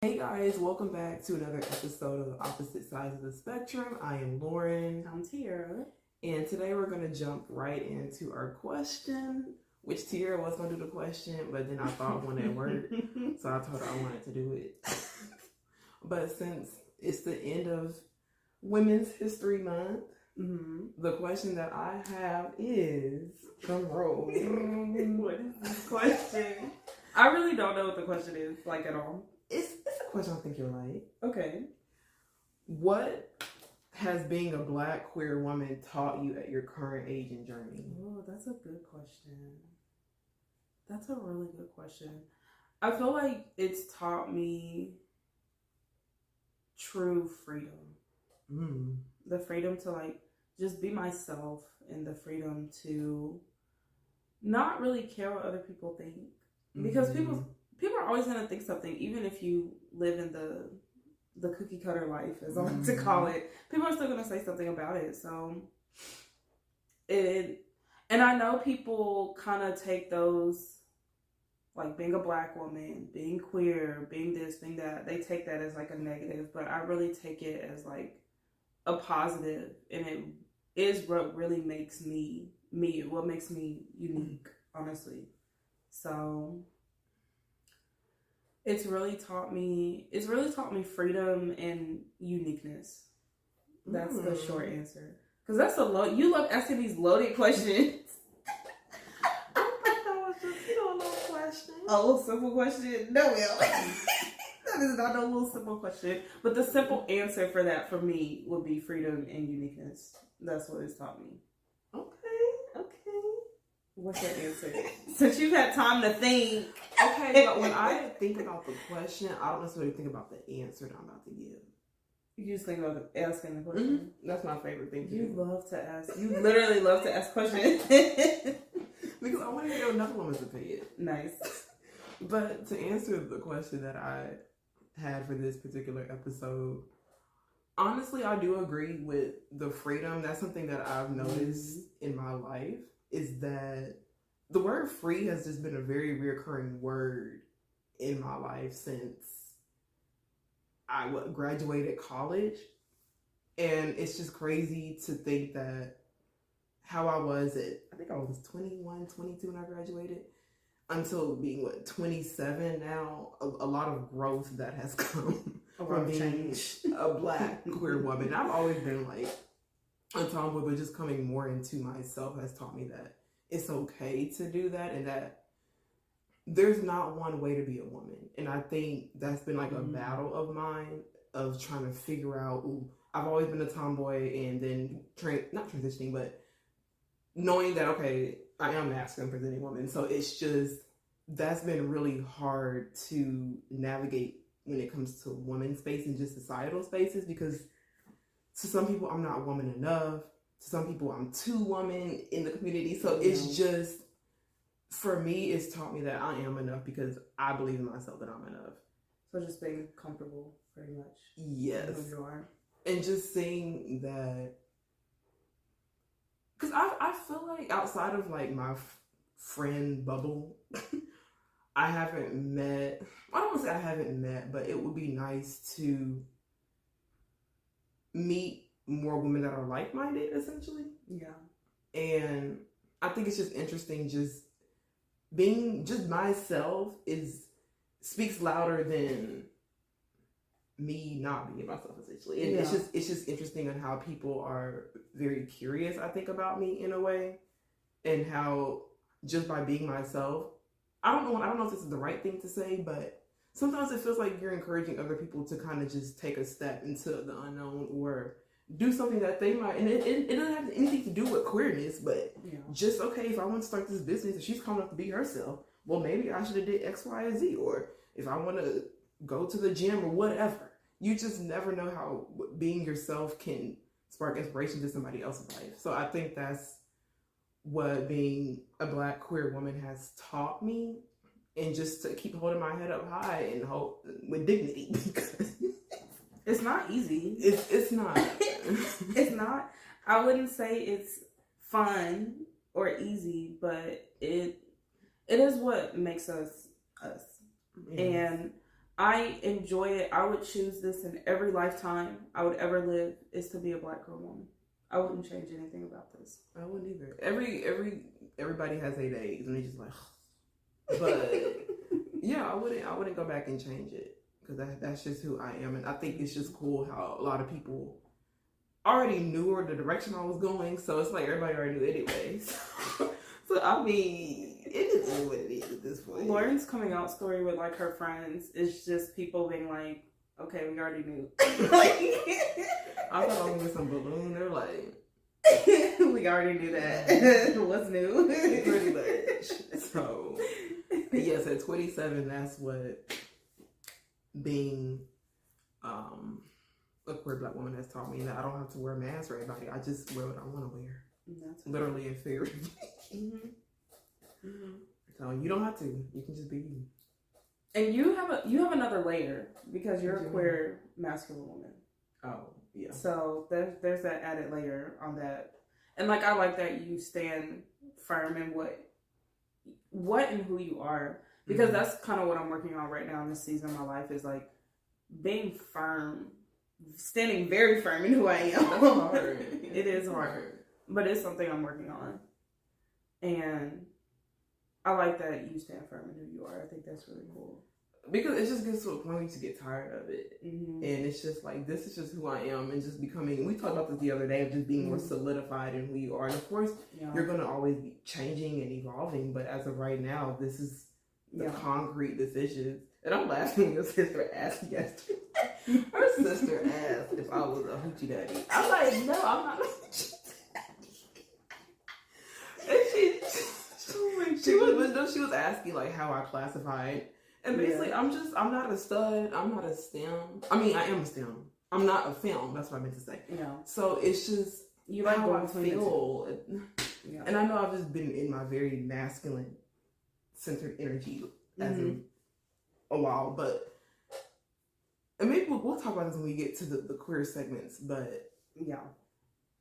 Hey guys, welcome back to another episode of Opposite Sides of the Spectrum. I am Lauren. I'm Tiara. And today we're going to jump right into our question, which Tiara was going to do the question, but then I thought one at work, so I told her I wanted to do it. But since it's the end of Women's History Month, the question that I have is, drum roll. What is this question? I really don't know what the question is, like, at all. It's a question I think you'll like. Okay. What has being a Black queer woman taught you at your current age and journey? Oh, that's a good question. That's a really good question. I feel like it's taught me true freedom. The freedom to, like, just be myself, and the freedom to not really care what other people think. Because people are always going to think something, even if you live in the cookie cutter life, as I like to call it. People are still going to say something about it. So, and I know people kind of take those, like being a Black woman, being queer, being this, being that, they take that as like a negative, but I really take it as like a positive, and it is what really makes me, what makes me unique, honestly. So it's really taught me freedom and uniqueness. That's the short answer. Because that's you love asking these loaded questions. I thought that was just, a little question. A little simple question? No, that is not a little simple question. But the simple answer for that, for me, would be freedom and uniqueness. That's what it's taught me. Okay. What's your answer? Since you've had time to think. Okay, but when I think about the question, I don't necessarily think about the answer that I'm about to give. You just think about asking the question? That's my favorite thing to do. You love to ask. You literally love to ask questions. Because I want to hear another woman's opinion. Nice. But to answer the question that I had for this particular episode, honestly, I do agree with the freedom. That's something that I've noticed in my life, is that the word free has just been a very reoccurring word in my life since I graduated college. And it's just crazy to think that how I was I think I was 21, 22 when I graduated, until being 27 now, a lot of growth that has come from being a Black queer woman. I've always been like a tomboy, but just coming more into myself has taught me that it's okay to do that, and that there's not one way to be a woman. And I think that's been like a battle of mine, of trying to figure out, I've always been a tomboy, and then not transitioning, but knowing that, okay, I am a masculine presenting woman. So it's just, that's been really hard to navigate when it comes to women's space and just societal spaces, because to some people I'm not woman enough. To some people I'm too woman in the community. So it's just, for me, it's taught me that I am enough because I believe in myself that I'm enough. So just being comfortable, pretty much. Yes. Who you are. And just seeing that, because I feel like outside of like my friend bubble, I don't want to say I haven't met, but it would be nice to meet more women that are like-minded, essentially. Yeah. And I think it's just interesting, just being just myself speaks louder than me not being myself, essentially. And it's just interesting on how people are very curious, I think, about me in a way, and how just by being myself, I don't know if this is the right thing to say, but sometimes it feels like you're encouraging other people to kind of just take a step into the unknown, or do something that they might, and it doesn't have anything to do with queerness, but just, okay, if I want to start this business, if she's coming up to be herself, well, maybe I should have did X, Y, and Z. Or if I want to go to the gym or whatever, you just never know how being yourself can spark inspiration to somebody else's life. So I think that's what being a Black queer woman has taught me, and just to keep holding my head up high and hope with dignity, because it's not easy. It's not. It's not. I wouldn't say it's fun or easy, but it is what makes us us. Yes. And I enjoy it. I would choose this in every lifetime I would ever live, is to be a Black girl woman. I wouldn't change anything about this. I wouldn't either. Everybody has their days, and they just like, but yeah, I wouldn't go back and change it, because that's just who I am, and I think it's just cool how a lot of people already knew the direction I was going, so it's like everybody already knew anyway. So I mean, it is what it is at this point. Lauren's coming out story with like her friends is just people being like, okay, we already knew. Like, I thought I was with some balloon. They're like, we already knew that. What's new? Pretty much. So yes, at 27, that's what being a queer Black woman has taught me, that I don't have to wear a mask for everybody. I just wear what I want to wear. That's literally and figuratively. So you don't have to. You can just be you. And you have another layer, because you're a queer masculine woman. Oh yeah. So there's that added layer on that, and like I like that you stand firm in what and who you are, because that's kind of what I'm working on right now in this season of my life, is like being firm, standing very firm in who I am. That's hard. It is hard, but it's something I'm working on, and I like that you stand firm in who you are. I think that's really cool. Because it just gets to a point where you just get tired of it. And it's just like, this is just who I am, and just becoming, we talked about this the other day, of just being more solidified in who you are. And of course, you're going to always be changing and evolving, but as of right now, this is the concrete decisions. And I'm laughing, your sister asked yesterday. Her sister asked if I was a hoochie daddy. I'm like, no, I'm not a hoochie daddy. And she was asking like how I classified. And basically, I'm not a stud. I'm not a STEM. I mean, I am a STEM. I'm not a film. That's what I meant to say. Yeah. So it's just you like how I feel. Yeah. And I know I've just been in my very masculine centered energy as in a while, but and maybe we'll talk about this when we get to the queer segments. But yeah,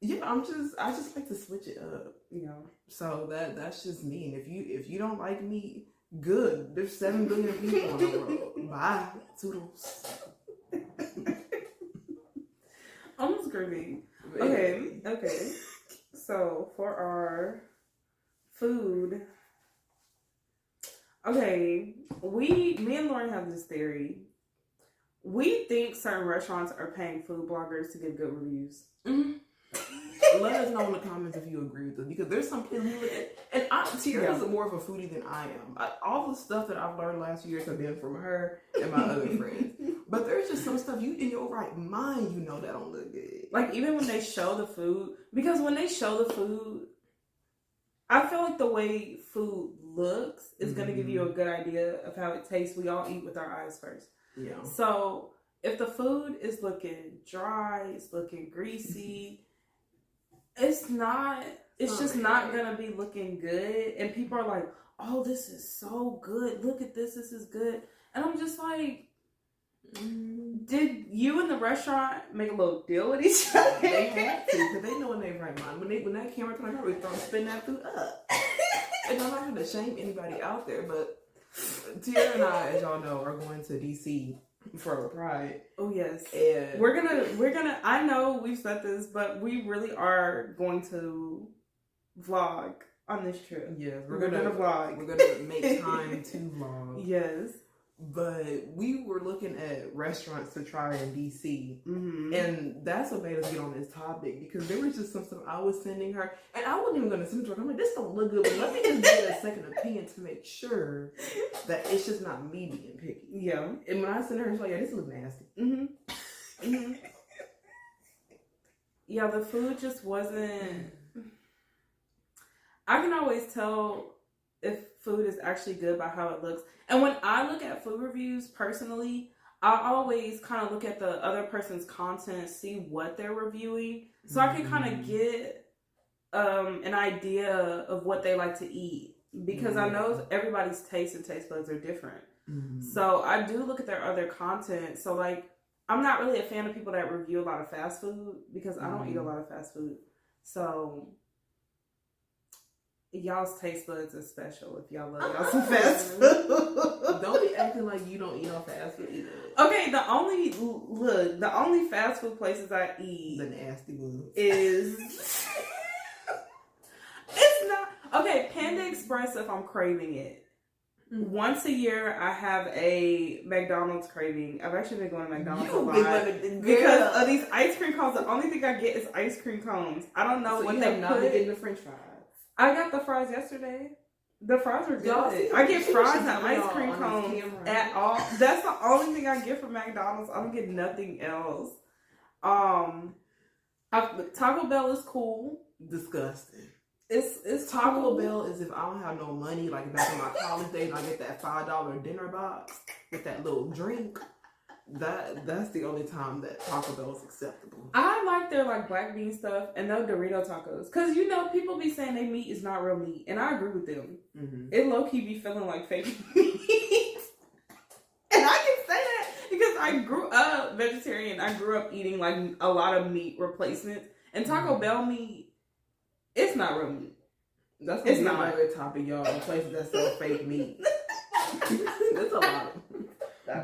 I just like to switch it up. Yeah. So that's just me. And if you don't like me, good. There's 7 billion people in the world. Bye. Toodles. I'm screaming. Okay. So for our food, me and Lauren have this theory. We think certain restaurants are paying food bloggers to give good reviews. Let us know in the comments if you agree with us, because there's some people who look at, and Tiara is more of a foodie than I am. All the stuff that I've learned last few years have been from her and my other friends. But there's just some stuff you in your right mind, you know, that don't look good. Like even when they show the food, because when they show the food, I feel like the way food looks is going to give you a good idea of how it tastes. We all eat with our eyes first. Yeah. So if the food is looking dry, it's looking greasy, it's just not going to be looking good. And people are like, oh, this is so good. Look at this. This is good. And I'm just like, did you in the restaurant make a little deal with each other? They have to, because they know in their right mind. When that camera comes out, we're spin that food up. And I'm not going to shame anybody out there, but Tiara and I, as y'all know, are going to DC for Pride. Oh yes, and we're gonna. I know we've said this, but we really are going to vlog on this trip. Yes, we're gonna vlog. We're gonna make time to vlog. Yes. But we were looking at restaurants to try in DC, and that's what made us get on this topic, because there was just some stuff I was sending her, and I wasn't even going to send it to her. I'm like, this don't look good, but let me just get a second opinion to make sure that it's just not me being picky. Yeah. And when I sent her, she's like, yeah, this looks nasty. Yeah, the food just wasn't. I can always tell if food is actually good by how it looks. And when I look at food reviews personally, I always kind of look at the other person's content, see what they're reviewing, so I can kind of get an idea of what they like to eat, because I know everybody's taste and taste buds are different. So I do look at their other content. So like, I'm not really a fan of people that review a lot of fast food, because I don't eat a lot of fast food. So y'all's taste buds are special if y'all love y'all some fast food. Don't be acting like you don't eat no fast food either. Okay, the only fast food places I eat the nasty ones is it's not okay. Panda Express if I'm craving it. Once a year, I have a McDonald's craving. I've actually been going to McDonald's a lot because of these ice cream cones. The only thing I get is ice cream cones. I don't know what they not been getting the French fries. I got the fries yesterday. The fries are good. I get fries and ice cream cones at all. That's the only thing I get from McDonald's. I don't get nothing else. Taco Bell is cool. Disgusting. It's Taco cool. Bell is if I don't have no money, like back in my college days, I get that $5 dinner box with that little drink. That's the only time that Taco Bell is acceptable. I like their like black bean stuff and their Dorito tacos. Cause people be saying their meat is not real meat. And I agree with them. Mm-hmm. It low-key be feeling like fake meat. And I can say that because I grew up vegetarian. I grew up eating like a lot of meat replacements. And Taco Bell meat, it's not real meat. It's not my favorite topic, y'all. The places that sell fake meat. That's a lot.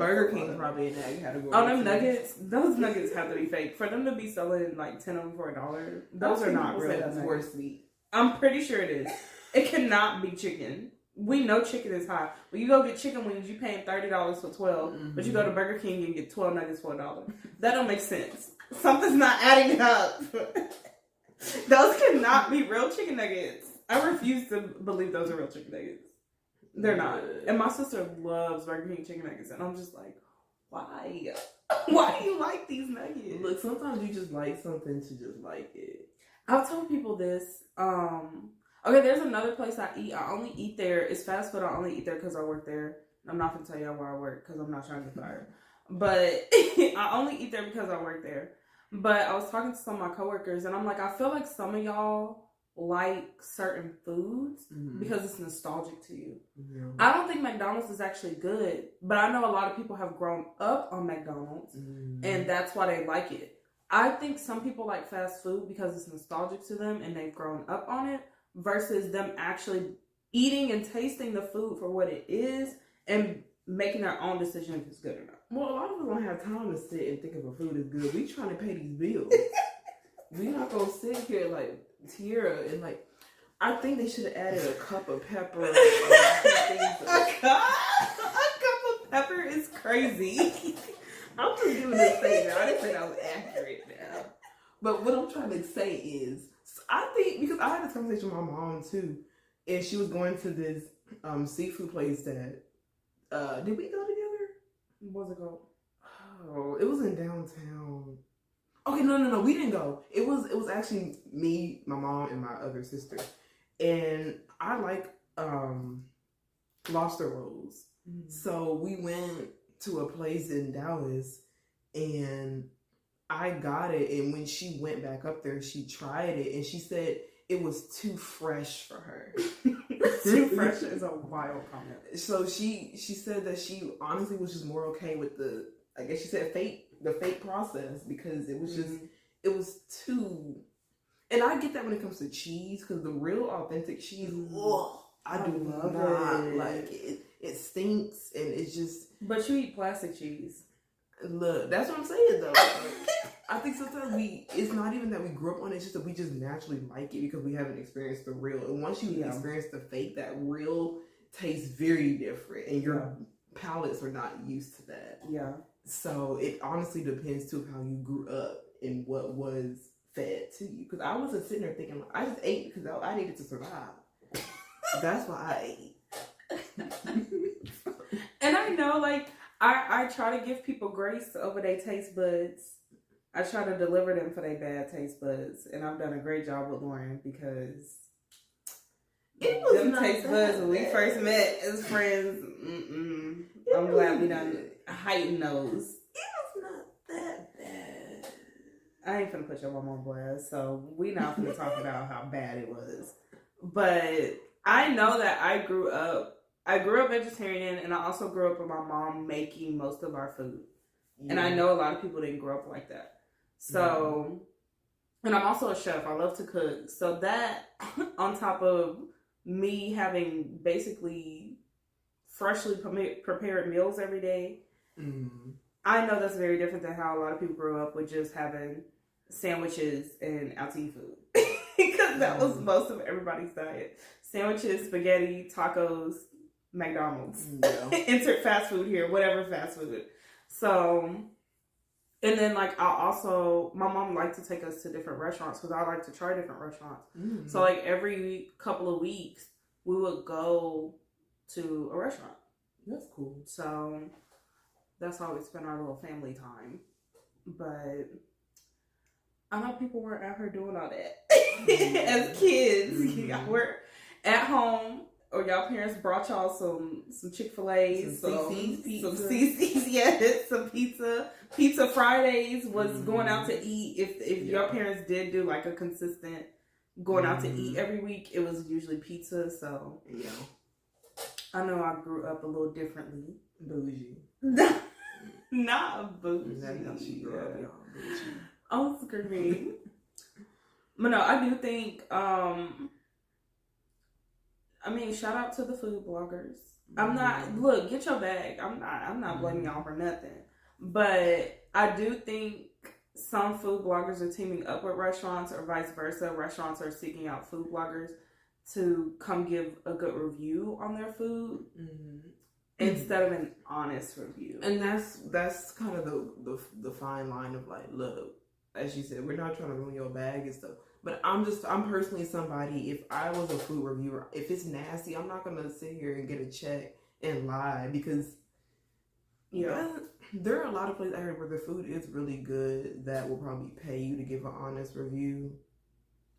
Burger King probably in that category. Oh, them nuggets. Those nuggets have to be fake. For them to be selling like 10 of them for $1, those are not real. That's worse meat. I'm pretty sure it is. It cannot be chicken. We know chicken is high. When you go get chicken wings, you paying $30 for 12, but you go to Burger King and get 12 nuggets for $1. That don't make sense. Something's not adding up. Those cannot be real chicken nuggets. I refuse to believe those are real chicken nuggets. They're not. And my sister loves Burger King chicken nuggets. And I'm just like, why? Why do you like these nuggets? Look, sometimes you just like something to just like it. I've told people this. Okay, there's another place I eat. I only eat there. It's fast food. I only eat there because I work there. I'm not going to tell y'all where I work because I'm not trying to get fired. But I only eat there because I work there. But I was talking to some of my coworkers and I'm like, I feel like some of y'all like certain foods because it's nostalgic to you. I don't think McDonald's is actually good, but I know a lot of people have grown up on McDonald's and that's why they like it. I think some people like fast food because it's nostalgic to them and they've grown up on it versus them actually eating and tasting the food for what it is and making their own decision if it's good or not. Well, a lot of us don't have time to sit and think if a food is good. We trying to pay these bills. We not gonna sit here like Tierra and like. I think they should have added a cup of pepper. A cup of pepper is crazy. I'm just giving this statement. I didn't say that was accurate now. But what I'm trying to say is, I think because I had this conversation with my mom too, and she was going to this seafood place that did we go together? What's it called? Oh, it was in downtown. Okay, no, we didn't go. It was actually me, my mom, and my other sister. And I like lobster rolls. So we went to a place in Dallas and I got it. And when she went back up there, she tried it and she said it was too fresh for her. Too fresh is a wild comment. So she said that she honestly was just more okay with the, I guess she said the fake process because it was just, it was too, and I get that when it comes to cheese because the real authentic cheese, I do not like it. It stinks and it's just. But you eat plastic cheese. Look, that's what I'm saying though. I think sometimes it's not even that we grew up on it, it's just that we just naturally like it because we haven't experienced the real. And once you experience the fake, that real tastes very different and your palates are not used to that. Yeah. So it honestly depends too how you grew up and what was fed to you. Because I wasn't sitting there thinking, I just ate because I needed to survive. That's why I ate. And I know, like, I try to give people grace over their taste buds. I try to deliver them for their bad taste buds. And I've done a great job with Lauren because it was them not taste buds when we first met as friends. I'm glad we done heightened those. It was not that bad. I ain't finna put your mom on blast, so we not finna talk about how bad it was. But I know that I grew up vegetarian, and I also grew up with my mom making most of our food. Yeah. And I know a lot of people didn't grow up like that. So, and I'm also a chef. I love to cook. So that, on top of me having basically freshly prepared meals every day, I know that's very different than how a lot of people grew up with just having sandwiches and out to eat food. Because that was most of everybody's diet. Sandwiches, spaghetti, tacos, McDonald's. Yeah. Insert fast food here, whatever fast food. So, and then like my mom liked to take us to different restaurants because I like to try different restaurants. So like every couple of weeks, we would go to a restaurant. That's cool. So that's how we spend our little family time. But I know people weren't out here doing all that as kids. Y'all were at home, or y'all parents brought y'all some Chick-fil-A, some CC's, yes, some pizza. Pizza Fridays was going out to eat. If your parents did do like a consistent going out to eat every week, it was usually pizza. So yeah, I know I grew up a little differently. Bougie. Not bougie. That's how she grew up, y'all. Bougie. Oh, screaming. But no, I do think, shout out to the food bloggers. Look, get your bag. I'm not blaming y'all for nothing. But I do think some food bloggers are teaming up with restaurants or vice versa. Restaurants are seeking out food bloggers to come give a good review on their food. Instead of an honest review. And that's kind of the fine line of like, look, as you said, we're not trying to ruin your bag and stuff. But I'm personally somebody, if I was a food reviewer, if it's nasty, I'm not going to sit here and get a check and lie because there are a lot of places out here where the food is really good that will probably pay you to give an honest review.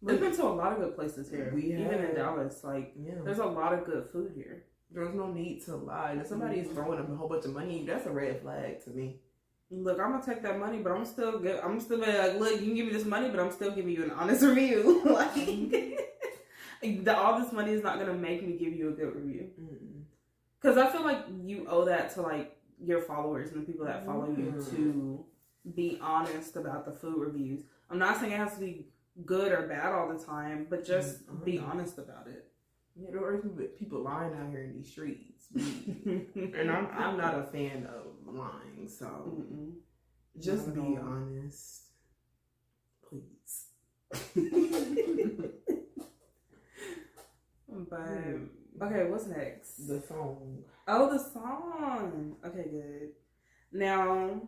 We've been to a lot of good places here. Even in Dallas, there's a lot of good food here. There's no need to lie. If somebody is throwing a whole bunch of money, that's a red flag to me. Look, I'm gonna take that money, but I'm still be like, look, you can give me this money, but I'm still giving you an honest review. All this money is not gonna make me give you a good review. Because I feel like you owe that to like your followers and the people that follow you to be honest about the food reviews. I'm not saying it has to be good or bad all the time, but just be honest about it. Yeah, there are people lying out here in these streets, and I'm not a fan of lying. So just be honest, please. But okay, what's next? The song. Oh, the song. Okay, good. Now,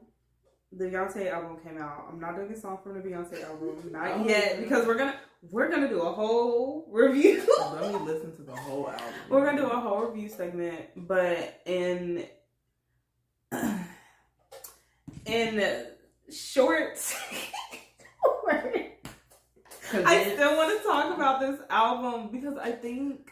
the Beyonce album came out. I'm not doing a song from the Beyonce album, not yet, because we're gonna do a whole review. Let me listen to the whole album. We're gonna do a whole review segment, but in short, I still want to talk about this album because I think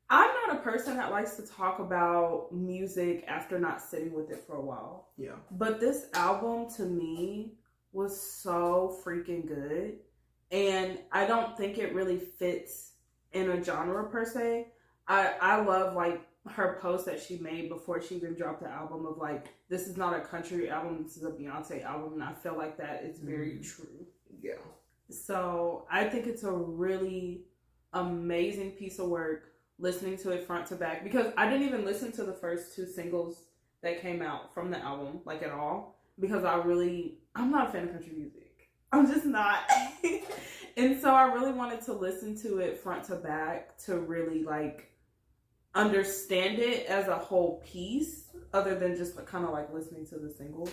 I'm not a person that likes to talk about music after not sitting with it for a while. Yeah. But this album to me was so freaking good. And I don't think it really fits in a genre per se. I love like her post that she made before she even dropped the album of like, this is not a country album, this is a Beyonce album. And I feel like that is very true. Yeah. So I think it's a really amazing piece of work listening to it front to back, because I didn't even listen to the first two singles that came out from the album like at all, because I'm not a fan of country music. I'm just not. And so I really wanted to listen to it front to back to really like understand it as a whole piece, other than just like, kind of like listening to the singles.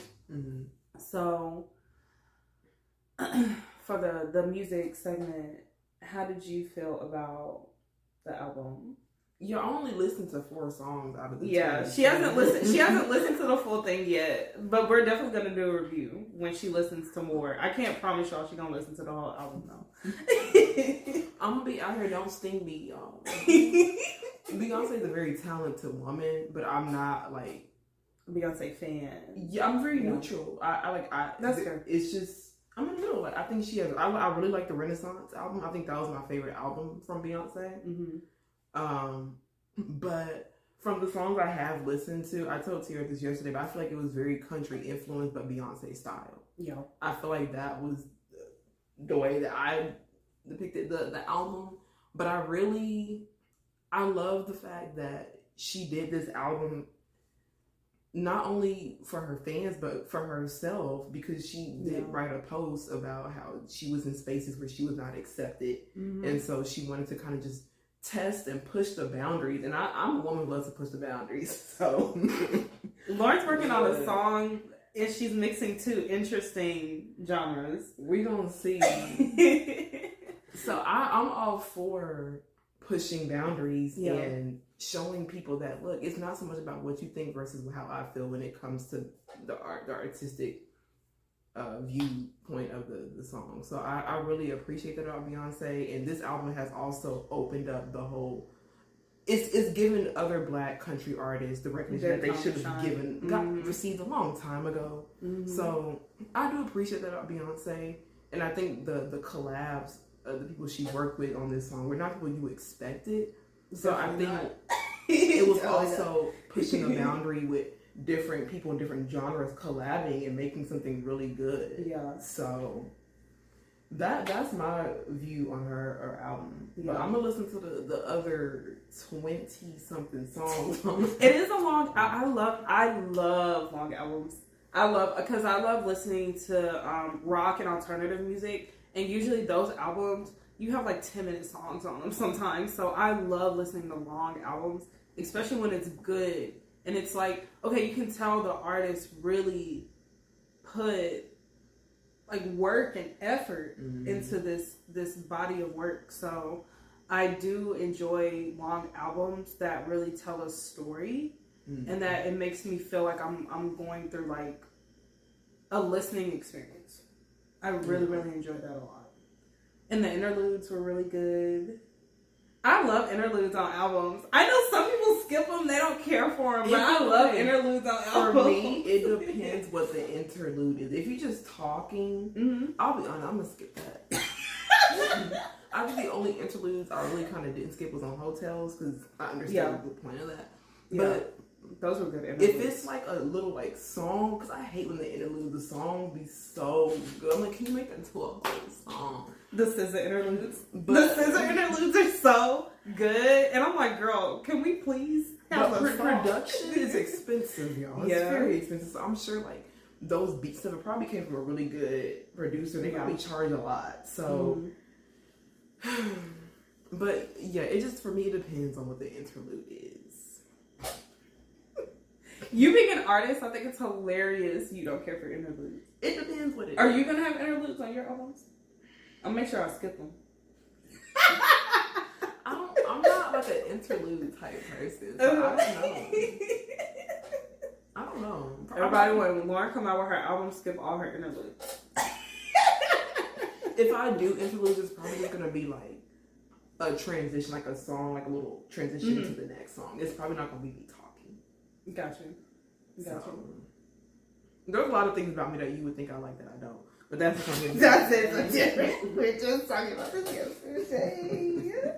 So for the music segment, how did you feel about the album? You only listened to 4 songs out of the 10. She hasn't listened to the full thing yet, but we're definitely gonna do a review when she listens to more. I can't promise y'all she's gonna listen to the whole album though. I'm gonna be out here, don't sting me, y'all. Beyonce is a very talented woman, but I'm not like Beyonce fan. Yeah, I'm very neutral. That's fair. It's just I'm in the middle. Like I think she has. I really like the Renaissance album. I think that was my favorite album from Beyonce. But from the songs I have listened to, I told Tira this yesterday, but I feel like it was very country influenced, but Beyonce style. Yeah, I feel like that was the way that I depicted the album. But I love the fact that she did this album not only for her fans but for herself, because she did write a post about how she was in spaces where she was not accepted, and so she wanted to kind of just test and push the boundaries. And I'm a woman who loves to push the boundaries, so Lauren's working on a song and she's mixing two interesting genres. We gonna see. So I'm all for pushing boundaries and showing people that, look, it's not so much about what you think versus how I feel when it comes to the artistic viewpoint of the song. So I really appreciate that about Beyonce, and this album has also opened up the whole. It's given other Black country artists the recognition that they should have received a long time ago. So I do appreciate that about Beyonce, and I think the collabs, the people she worked with on this song were not people you expected. So definitely I think it was also pushing a boundary with different people in different genres collabing and making something really good. Yeah. So that's my view on her album. Yeah. But I'm gonna listen to the other 20-something songs. It is a long. I love long albums. I love listening to rock and alternative music, and usually those albums you have like 10-minute songs on them sometimes. So I love listening to long albums, especially when it's good and it's like, okay, you can tell the artist really put like work and effort into this body of work. So I do enjoy long albums that really tell a story, and that it makes me feel like I'm going through like a listening experience. I really enjoyed that a lot. And the interludes were really good. I love interludes on albums. I know some people skip them, they don't care for them, but I love interludes on albums. For me, it depends what the interlude is. If you're just talking, I'll be honest, I'm going to skip that. I think the only interludes I really kind of didn't skip was on hotels, because I understand the point of that. But those were good interludes. If it's like a little like song, because I hate when the interlude, the song be so good. I'm like, can you make that into a whole song? The scissor interludes. The scissor interludes are so good. And I'm like, girl, can we please have a song? Production is expensive, y'all. It's very expensive. So I'm sure like those beat stuff, it probably came from a really good producer. They probably charge a lot. So, but yeah, it just, for me, it depends on what the interlude is. You being an artist, I think it's hilarious you don't care for interludes. It depends what it is. Are you going to have interludes on your albums? I'll make sure I skip them. I'm not like an interlude type person, so I don't know. Everybody, when Lauren come out with her album, skip all her interludes. If I do interludes, it's probably just going to be like a transition, like a song, like a little transition to the next song. It's probably not going to be me talking. Gotcha. There's a lot of things about me that you would think I like that I don't. But that's something. That's it. Different. We're just talking about this yesterday.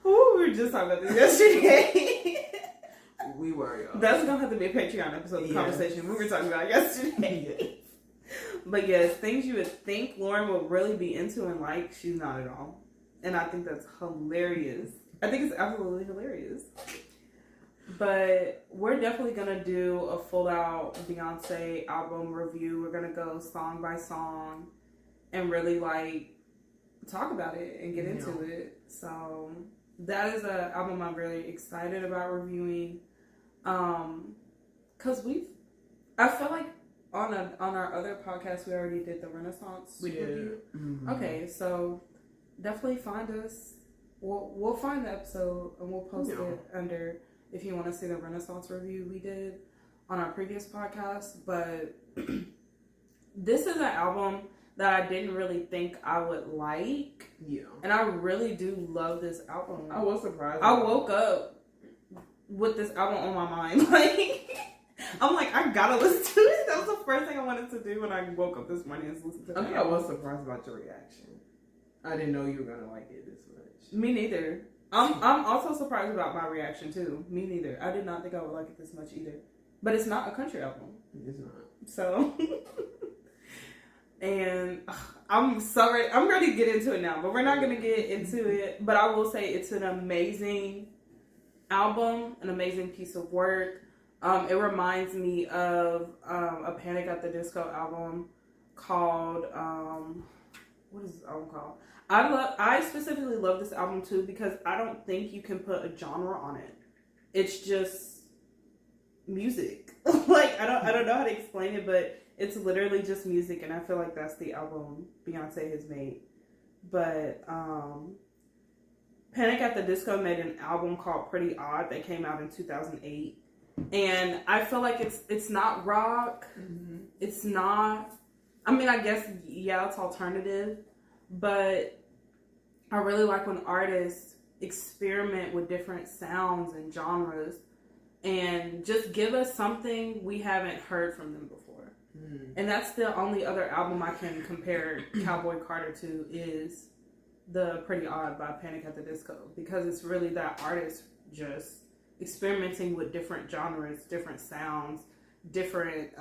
Ooh, we were just talking about this yesterday. We were, y'all. That's gonna have to be a Patreon episode of the conversation we were talking about yesterday. But yes, things you would think Lauren would really be into and like, she's not at all. And I think that's hilarious. I think it's absolutely hilarious. But we're definitely going to do a full out Beyonce album review. We're going to go song by song and really like talk about it and get into it. So that is an album I'm really excited about reviewing. Cause I feel like on our other podcast, we already did the Renaissance review. Mm-hmm. Okay. So definitely find us. We'll find the episode and we'll post it under, if you want to see the Renaissance review we did on our previous podcast. But this is an album that I didn't really think I would like. Yeah. And I really do love this album. I was surprised. I woke up with this album on my mind. Like, I'm like, I gotta listen to it. That was the first thing I wanted to do when I woke up this morning, is listen to it. I think I was surprised about your reaction. I didn't know you were gonna like it this much. Me neither. I'm also surprised about my reaction too. Me neither. I did not think I would like it this much either. But it's not a country album. It's not. So And I'm sorry, I'm ready to get into it now, but we're not going to get into it. But I will say it's an amazing album, an amazing piece of work. It reminds me of a Panic at the Disco album called, what is this album called? I specifically love this album too because I don't think you can put a genre on it. It's just music. Like I don't know how to explain it, but it's literally just music, and I feel like that's the album Beyonce has made. But Panic at the Disco made an album called Pretty Odd that came out in 2008, and I feel like it's not rock. Mm-hmm. It's not. I mean, I guess yeah, it's alternative, but I really like when artists experiment with different sounds and genres and just give us something we haven't heard from them before. Mm. And that's the only other album I can compare Cowboy Carter to is the Pretty Odd by Panic at the Disco, because it's really that artist just experimenting with different genres, different sounds, different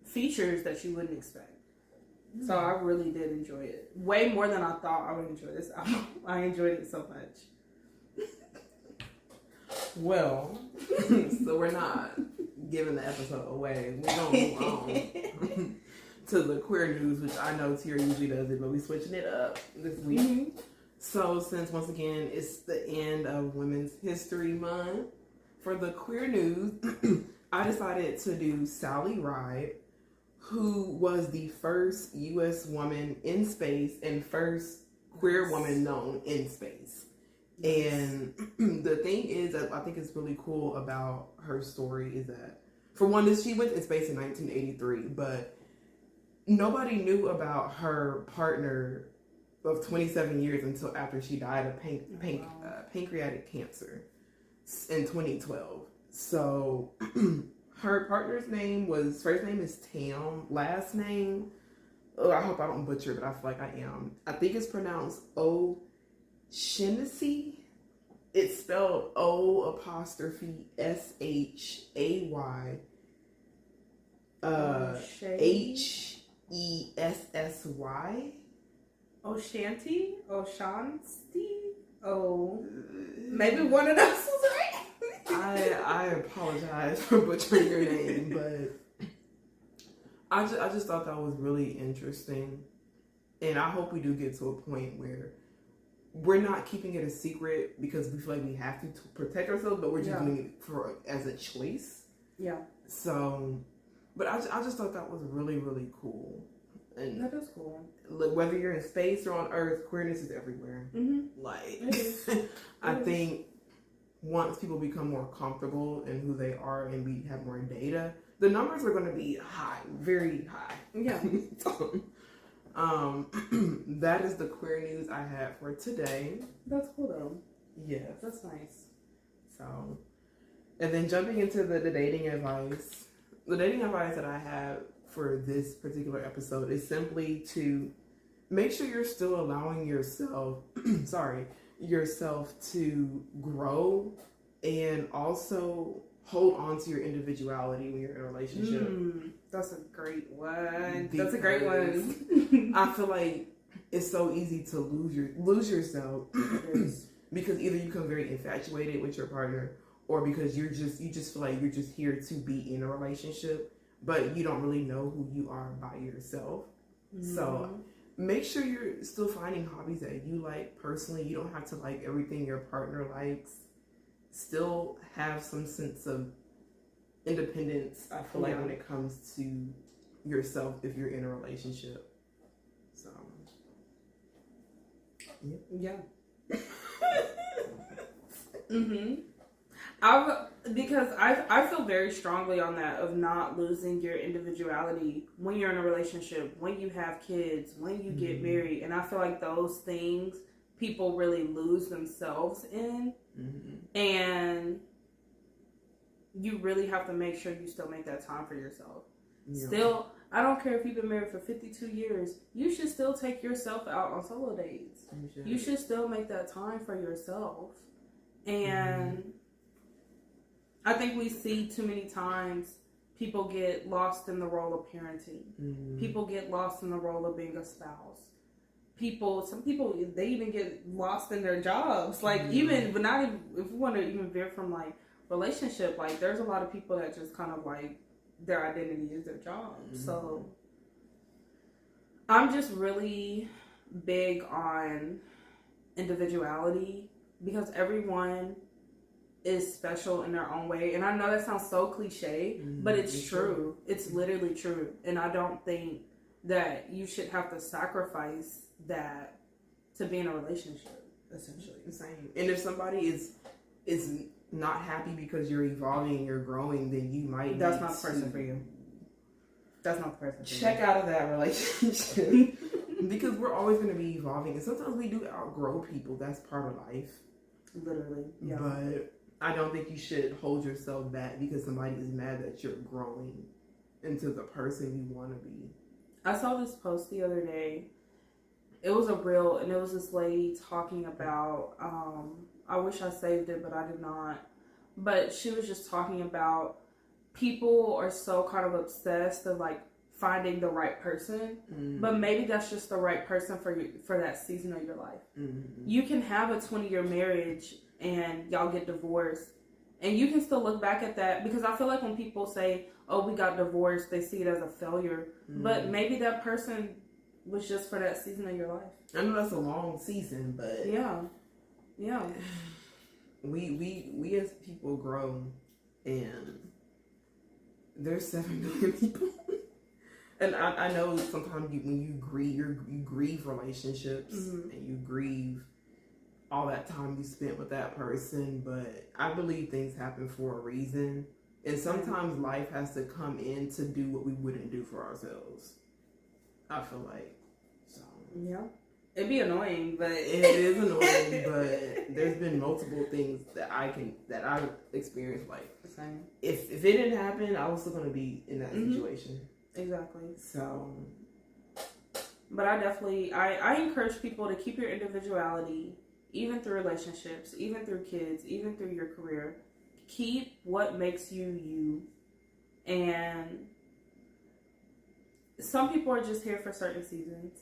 features that you wouldn't expect. So I really did enjoy it. Way more than I thought I would enjoy this album. I enjoyed it so much. Well, so we're not giving the episode away. We're going to move on to the queer news, which I know Tira usually does it, but we're switching it up this week. Mm-hmm. So since, once again, it's the end of Women's History Month, for the queer news, I decided to do Sally Ride, who was the first U.S. woman in space and first queer woman known in space. And the thing is that I think is really cool about her story is that, for one, she went in space in 1983, but nobody knew about her partner of 27 years until after she died of pancreatic cancer in 2012. So her partner's first name is Tam, last name, I hope I don't butcher it, but I feel like I am. I think it's pronounced O'Shaughnessy. It's spelled O''Shay. Hessy. O'Shanty? Oh, maybe one of those was right. I apologize for butchering your name, but I just thought that was really interesting, and I hope we do get to a point where we're not keeping it a secret because we feel like we have to protect ourselves, but we're just doing it as a choice. Yeah. So, but I just thought that was really, really cool. And that is cool. Look, whether you're in space or on Earth, queerness is everywhere. Mm-hmm. Like, I think once people become more comfortable in who they are and we have more data, the numbers are going to be high, very high. Yeah. That is the queer news I have for today. That's cool though. Yes. That's nice. So, and then jumping into the dating advice. The dating advice that I have for this particular episode is simply to make sure you're still allowing yourself, yourself to grow and also hold on to your individuality when you're in a relationship. That's a great one. That's a great one. I feel like it's so easy to lose yourself because either you become very infatuated with your partner or because you just feel like you're just here to be in a relationship, but you don't really know who you are by yourself. Mm-hmm. So make sure you're still finding hobbies that you like personally. You don't have to like everything your partner likes. Still have some sense of independence, I feel like, when it comes to yourself if you're in a relationship. So, yeah. Mm-hmm. I feel very strongly on that of not losing your individuality when you're in a relationship, when you have kids, when you get married. And I feel like those things people really lose themselves in. Mm-hmm. And you really have to make sure you still make that time for yourself. Yeah. Still, I don't care if you've been married for 52 years, you should still take yourself out on solo dates. You should still make that time for yourself. And I think we see too many times People get lost in the role of parenting. People get lost in the role of being a spouse. Some people, they even get lost in their jobs. Like, even, but not even, if we want to even veer from, like, relationship, like, there's a lot of people that just kind of, like, their identity is their job. So, I'm just really big on individuality because everyone is special in their own way. And I know that sounds so cliche, but it's true. It's literally true. And I don't think that you should have to sacrifice that to be in a relationship, essentially. Same. And if somebody is not happy because you're evolving, you're growing, then you might That's not the person for you. That's not the person for you. Check out of that relationship. Because we're always going to be evolving. And sometimes we do outgrow people. That's part of life. Literally. Yeah. But I don't think you should hold yourself back because somebody is mad that you're growing into the person you want to be. I saw this post the other day. It was a reel, and it was this lady talking about, I wish I saved it, but I did not. But she was just talking about people are so kind of obsessed of, like, finding the right person, but maybe that's just the right person for that season of your life. You can have a 20-year marriage and y'all get divorced, and you can still look back at that, because I feel like when people say, oh, we got divorced, they see it as a failure, but maybe that person was just for that season of your life. I know that's a long season, but yeah, we as people grow, and there's 7 million people. And I know sometimes when you grieve relationships, and you grieve all that time you spent with that person. But I believe things happen for a reason. And sometimes life has to come in to do what we wouldn't do for ourselves. I feel like. So. Yeah. It'd be annoying, but... It is annoying, but there's been multiple things that I've experienced. Like, same. If it didn't happen, I was still going to be in that situation. Exactly. So, but I encourage people to keep your individuality, even through relationships, even through kids, even through your career. Keep what makes you you. And some people are just here for certain seasons.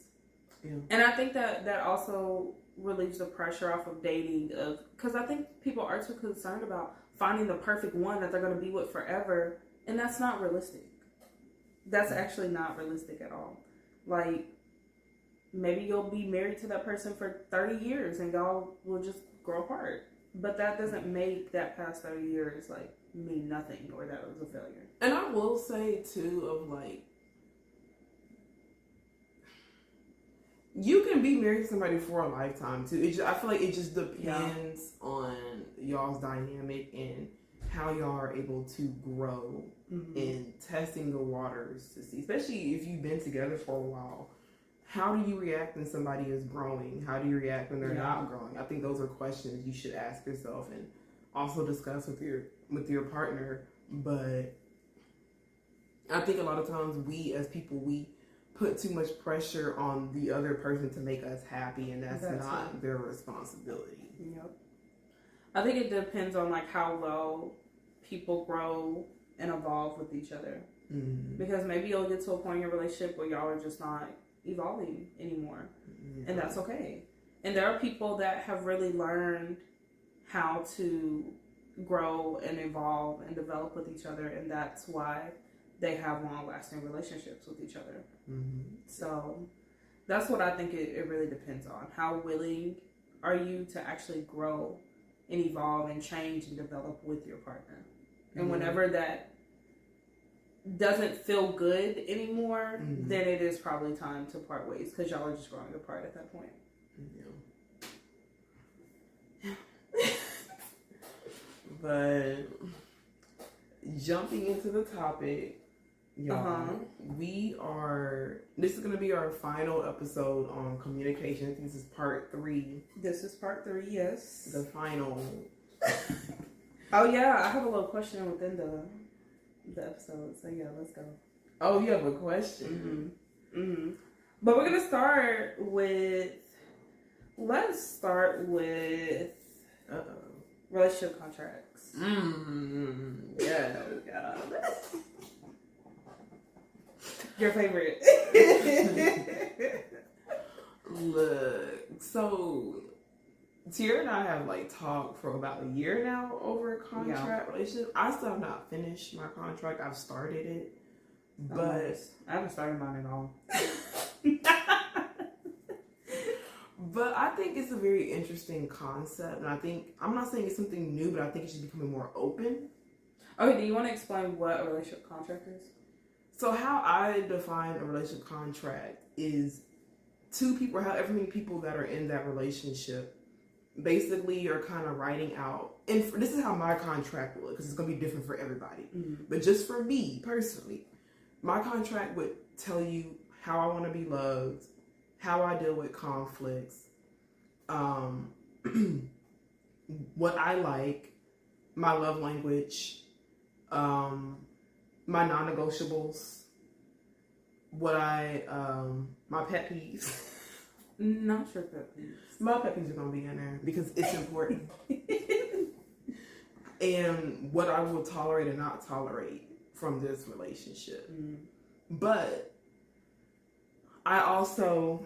Yeah. And I think that also relieves the pressure off of dating, because I think people are too concerned about finding the perfect one that they're going to be with forever, and that's not realistic. That's actually not realistic at all. Like, maybe you'll be married to that person for 30 years and y'all will just grow apart. But that doesn't make that past 30 years, like, mean nothing or that it was a failure. And I will say, too, of, like, you can be married to somebody for a lifetime, too. I feel like it just depends on y'all's dynamic and how y'all are able to grow in testing the waters to see, especially if you've been together for a while. How do you react when somebody is growing? How do you react when they're not growing? I think those are questions you should ask yourself and also discuss with your partner. But I think a lot of times we as people, we put too much pressure on the other person to make us happy, and that's not their responsibility. Yep. I think it depends on, like, how well people grow and evolve with each other. Because maybe you'll get to a point in your relationship where y'all are just not evolving anymore. And that's okay. And there are people that have really learned how to grow and evolve and develop with each other, and that's why they have long-lasting relationships with each other. So that's what I think it really depends on. How willing are you to actually grow and evolve and change and develop with your partner? And whenever that doesn't feel good anymore, then it is probably time to part ways, because y'all are just growing apart at that point. But jumping into the topic, y'all, this is going to be our final episode on communication. This is part 3. This is part 3, yes. The final. Oh, yeah, I have a little question within the episode, so yeah, let's go. Oh, you have a question? But we're going to start with, relationship contracts. Yeah. Your favorite. Look, so Tierra and I have like talked for about a year now over a contract relationship. I still have not finished my contract. I've started it, but I haven't started mine at all. But I think it's a very interesting concept, and I think I'm not saying it's something new, but I think it's just becoming more open. Okay, do you want to explain what a relationship contract is? So how I define a relationship contract is two people, or however many people that are in that relationship, basically are kind of writing out, and this is how my contract will look, because it's going to be different for everybody. Mm-hmm. But just for me personally, my contract would tell you how I want to be loved, how I deal with conflicts, what I like, my love language, my non-negotiables, what my pet peeves. Not sure pet peeves. My pet peeves are gonna be in there because it's important. And what I will tolerate and not tolerate from this relationship. Mm. But I also,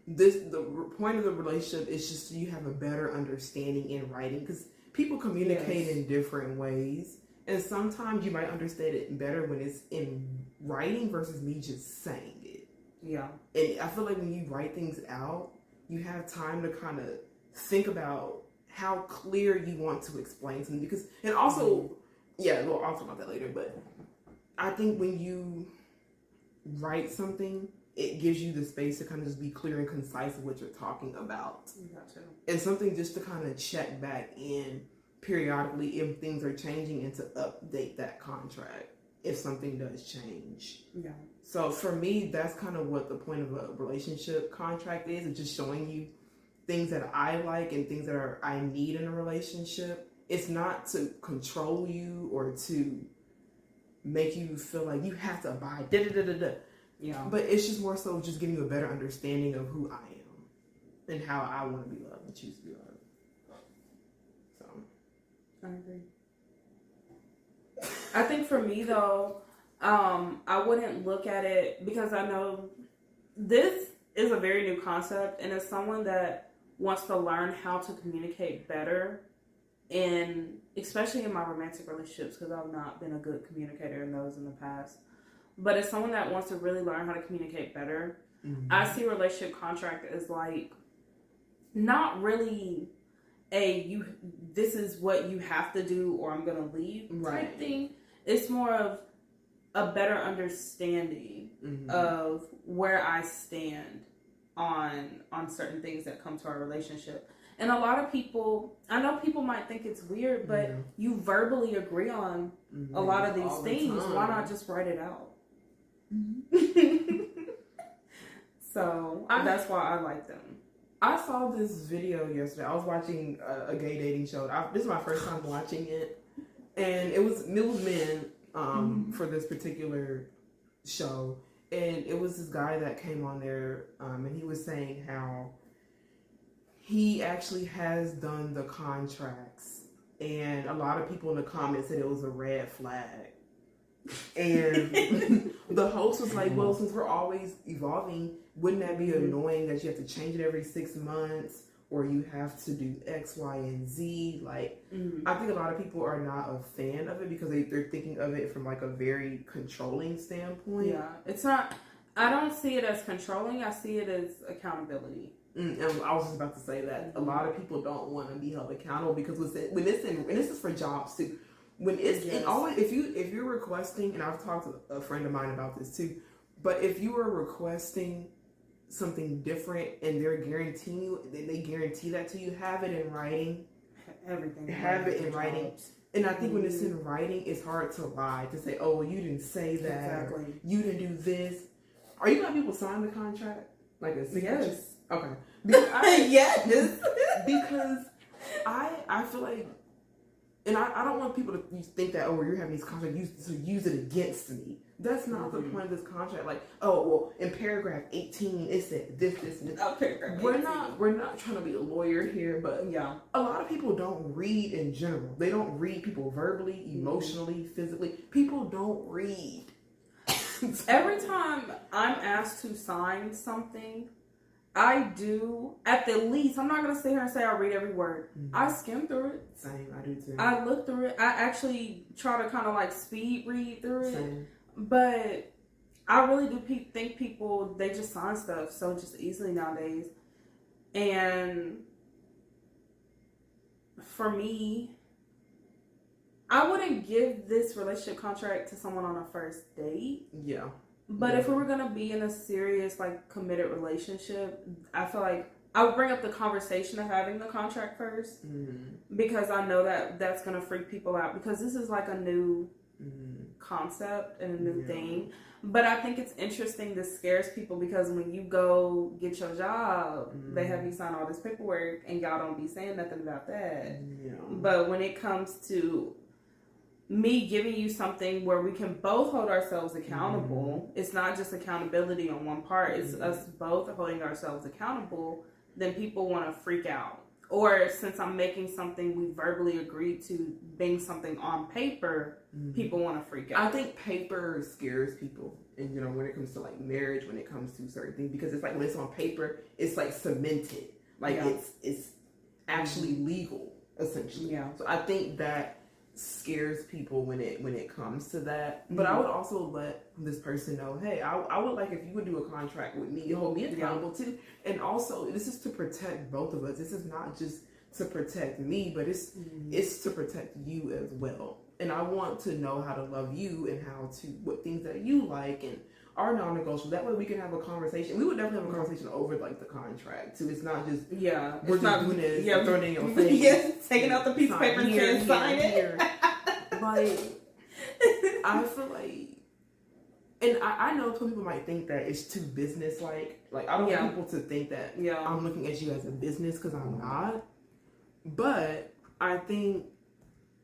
the point of the relationship is just so you have a better understanding in writing, because people communicate in different ways, and sometimes you might understand it better when it's in writing versus me just saying it. Yeah. And I feel like when you write things out, you have time to kind of think about how clear you want to explain something, because, and also, we'll talk about that later, but I think when you write something, it gives you the space to kind of just be clear and concise with what you're talking about. Gotcha. And something just to kind of check back in periodically if things are changing, and to update that contract if something does change. Yeah. So for me, that's kind of what the point of a relationship contract is. It's just showing you things that I like and things that I need in a relationship. It's not to control you or to make you feel like you have to abide. Yeah. But it's just more so just giving you a better understanding of who I am and how I want to be loved and choose to be loved. So I agree. I think for me though, I wouldn't look at it, because I know this is a very new concept, and as someone that wants to learn how to communicate better, especially in my romantic relationships, because I've not been a good communicator in those in the past. But as someone that wants to really learn how to communicate better, I see relationship contract as like not really this is what you have to do or I'm gonna leave type thing. It's more of a better understanding of where I stand on certain things that come to our relationship. And a lot of people, I know people might think it's weird, but you verbally agree on a lot of these things. Why not just write it out? So that's why I like them. I saw this video yesterday. I was watching a gay dating show. This is my first time watching it, and it was men for this particular show, and it was this guy that came on there, and he was saying how he actually has done the contracts, and a lot of people in the comments said it was a red flag. And the host was like, well, since we're always evolving, wouldn't that be annoying that you have to change it every 6 months, or you have to do X, Y, and Z? Like, I think a lot of people are not a fan of it because they're thinking of it from like a very controlling standpoint. Yeah, it's not, I don't see it as controlling. I see it as accountability. And I was just about to say that a lot of people don't want to be held accountable, because and this is for jobs too. When it's and always, if you're requesting, and I've talked to a friend of mine about this too, but if you are requesting something different and they're guaranteeing you, they guarantee that to you, have it in writing. Everything. Have it in writing. And I think when it's in writing, it's hard to lie, to say, oh, you didn't say that. Exactly. You didn't do this. Are you gonna have people sign the contract? Like a signature? Yes. Okay. Yes. Because I feel like, and I don't want people to think that, oh, you're having these contracts to use it against me. That's not the point of this contract. Like, oh, well, in paragraph 18, it said this, and this. We're not trying to be a lawyer here, but a lot of people don't read in general. They don't read people verbally, emotionally, physically. People don't read. Every time I'm asked to sign something, I do, at the least, I'm not going to sit here and say I read every word. Mm-hmm. I skim through it. Same, I do too. I look through it. I actually try to kind of like speed read through it. Same. But I really do think people, they just sign stuff so just easily nowadays. And for me, I wouldn't give this relationship contract to someone on a first date. Yeah. But if we were going to be in a serious, like, committed relationship, I feel like I would bring up the conversation of having the contract first. Mm-hmm. Because I know that that's going to freak people out. Because this is, like, a new concept and a new thing. But I think it's interesting. This scares people because when you go get your job, they have you sign all this paperwork and y'all don't be saying nothing about that. Yeah. But when it comes to me giving you something where we can both hold ourselves accountable, it's not just accountability on one part, it's us both holding ourselves accountable, then people want to freak out. Or since I'm making something we verbally agreed to being something on paper, people want to freak out. I think paper scares people. And, you know, when it comes to, like, marriage, when it comes to certain things, because it's like when it's on paper, it's, like, cemented. Like, it's actually legal, essentially. Yeah. So I think that scares people when it comes to that. But I would also let this person know, hey, I would like if you would do a contract with me, hold me accountable too. And also, this is to protect both of us. This is not just to protect me, but it's to protect you as well. And I want to know how to love you and what things that you like and are non-negotiable. That way we can have a conversation. We would definitely have a conversation over, like, the contract too. It's not just we're just doing this, throwing it in your face, taking out the piece of paper and saying sign it. Like, I feel like, and I know some people might think that it's too business-like. Like, I don't want people to think that I'm looking at you as a business, because I'm not. But I think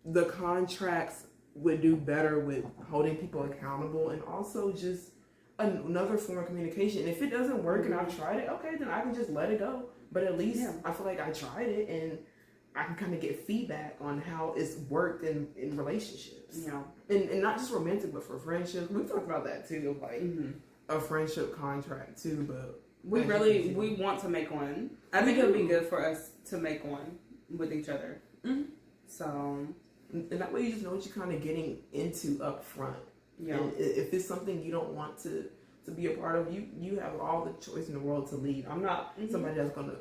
the contracts would do better with holding people accountable and also just another form of communication. If it doesn't work and I've tried it, okay, then I can just let it go. But at least I feel like I tried it and I can kind of get feedback on how it's worked in relationships. Yeah. And not just romantic, but for friendships. We talked about that too, like a friendship contract too, but we want to make one. I think it would be good for us to make one with each other. Mm-hmm. So, and that way you just know what you're kind of getting into up front. Yeah. And if it's something you don't want to be a part of, you have all the choice in the world to leave. I'm not somebody that's gonna.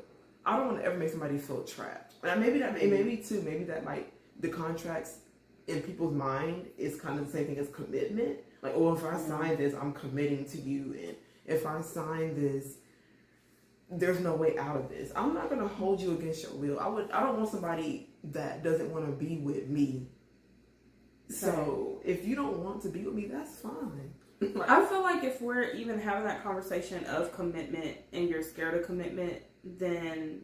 I don't want to ever make somebody feel trapped. And maybe that like the contracts in people's mind is kind of the same thing as commitment. Like, oh, if I sign this, I'm committing to you, and if I sign this, there's no way out of this. I'm not gonna hold you against your will. I don't want somebody that doesn't want to be with me. So if you don't want to be with me, that's fine. Like, I feel like if we're even having that conversation of commitment and you're scared of commitment, then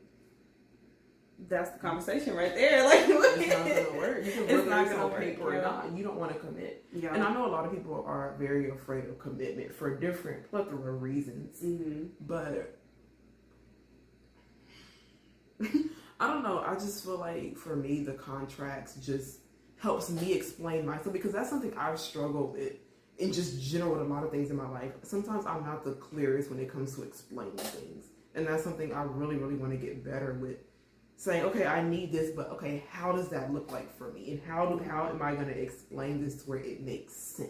that's the conversation right there. Like, it's not gonna work. You can it's not gonna work. Paper or not. You don't want to commit. Yeah. And I know a lot of people are very afraid of commitment for different plethora of reasons. Mm-hmm. But I don't know. I just feel like for me, the contracts just helps me explain myself, because that's something I've struggled with in just general with a lot of things in my life. Sometimes I'm not the clearest when it comes to explaining things. And that's something I really, really want to get better with. Saying, okay, I need this, but okay, how does that look like for me? And how am I going to explain this to where it makes sense?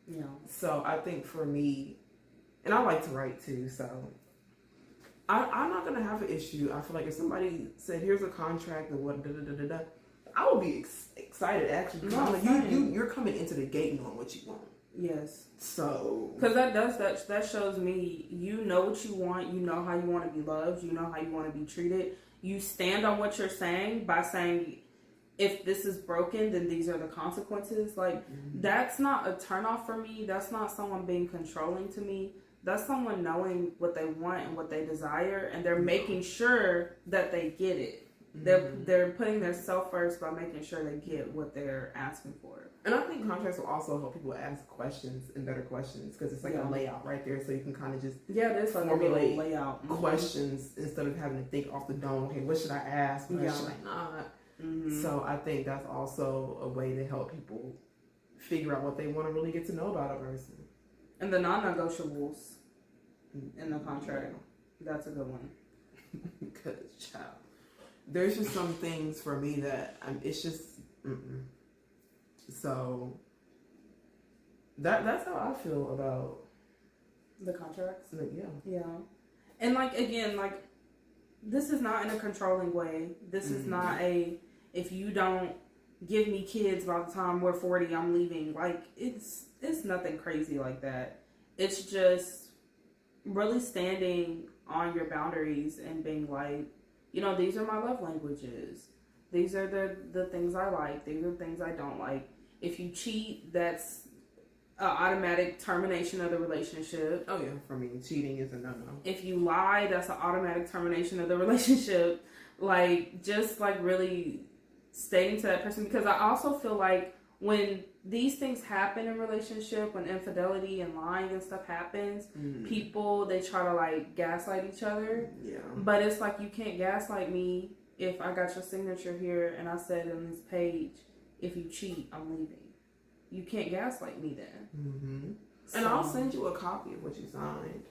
Yeah. So I think for me, and I like to write too, so I'm not going to have an issue. I feel like if somebody said, here's a contract and what, I would be excited actually. You're coming into the gate knowing what you want. Yes. So, because that shows me you know what you want. You know how you want to be loved. You know how you want to be treated. You stand on what you're saying by saying, if this is broken, then these are the consequences. Like, that's not a turnoff for me. That's not someone being controlling to me. That's someone knowing what they want and what they desire, and they're making sure that they get it. They're putting their self first by making sure they get what they're asking for. And I think contracts will also help people ask questions and better questions, because it's like a layout right there, so you can kind of just there's like formulate a layout questions instead of having to think off the dome. Okay, what should I ask? What should I not? So I think that's also a way to help people figure out what they want to really get to know about a person. And the non-negotiables in the contract. That's a good one. Because, child, there's just some things for me that it's just, so that's how I feel about the contracts. Yeah. And like, again, like, this is not in a controlling way. This is not if you don't give me kids by the time we're 40, I'm leaving. Like, it's nothing crazy like that. It's just really standing on your boundaries and being like, these are my love languages. These are the things I like. These are the things I don't like. If you cheat, that's an automatic termination of the relationship. Oh, yeah. For me, cheating is a no-no. If you lie, that's an automatic termination of the relationship. Like, just, like, really stating to that person. Because I also feel like when these things happen in relationship, when infidelity and lying and stuff happens, people, they try to, like, gaslight each other. Yeah. But it's like, you can't gaslight me if I got your signature here and I said on this page, if you cheat, I'm leaving. You can't gaslight me then. So, and I'll send you a copy of what you signed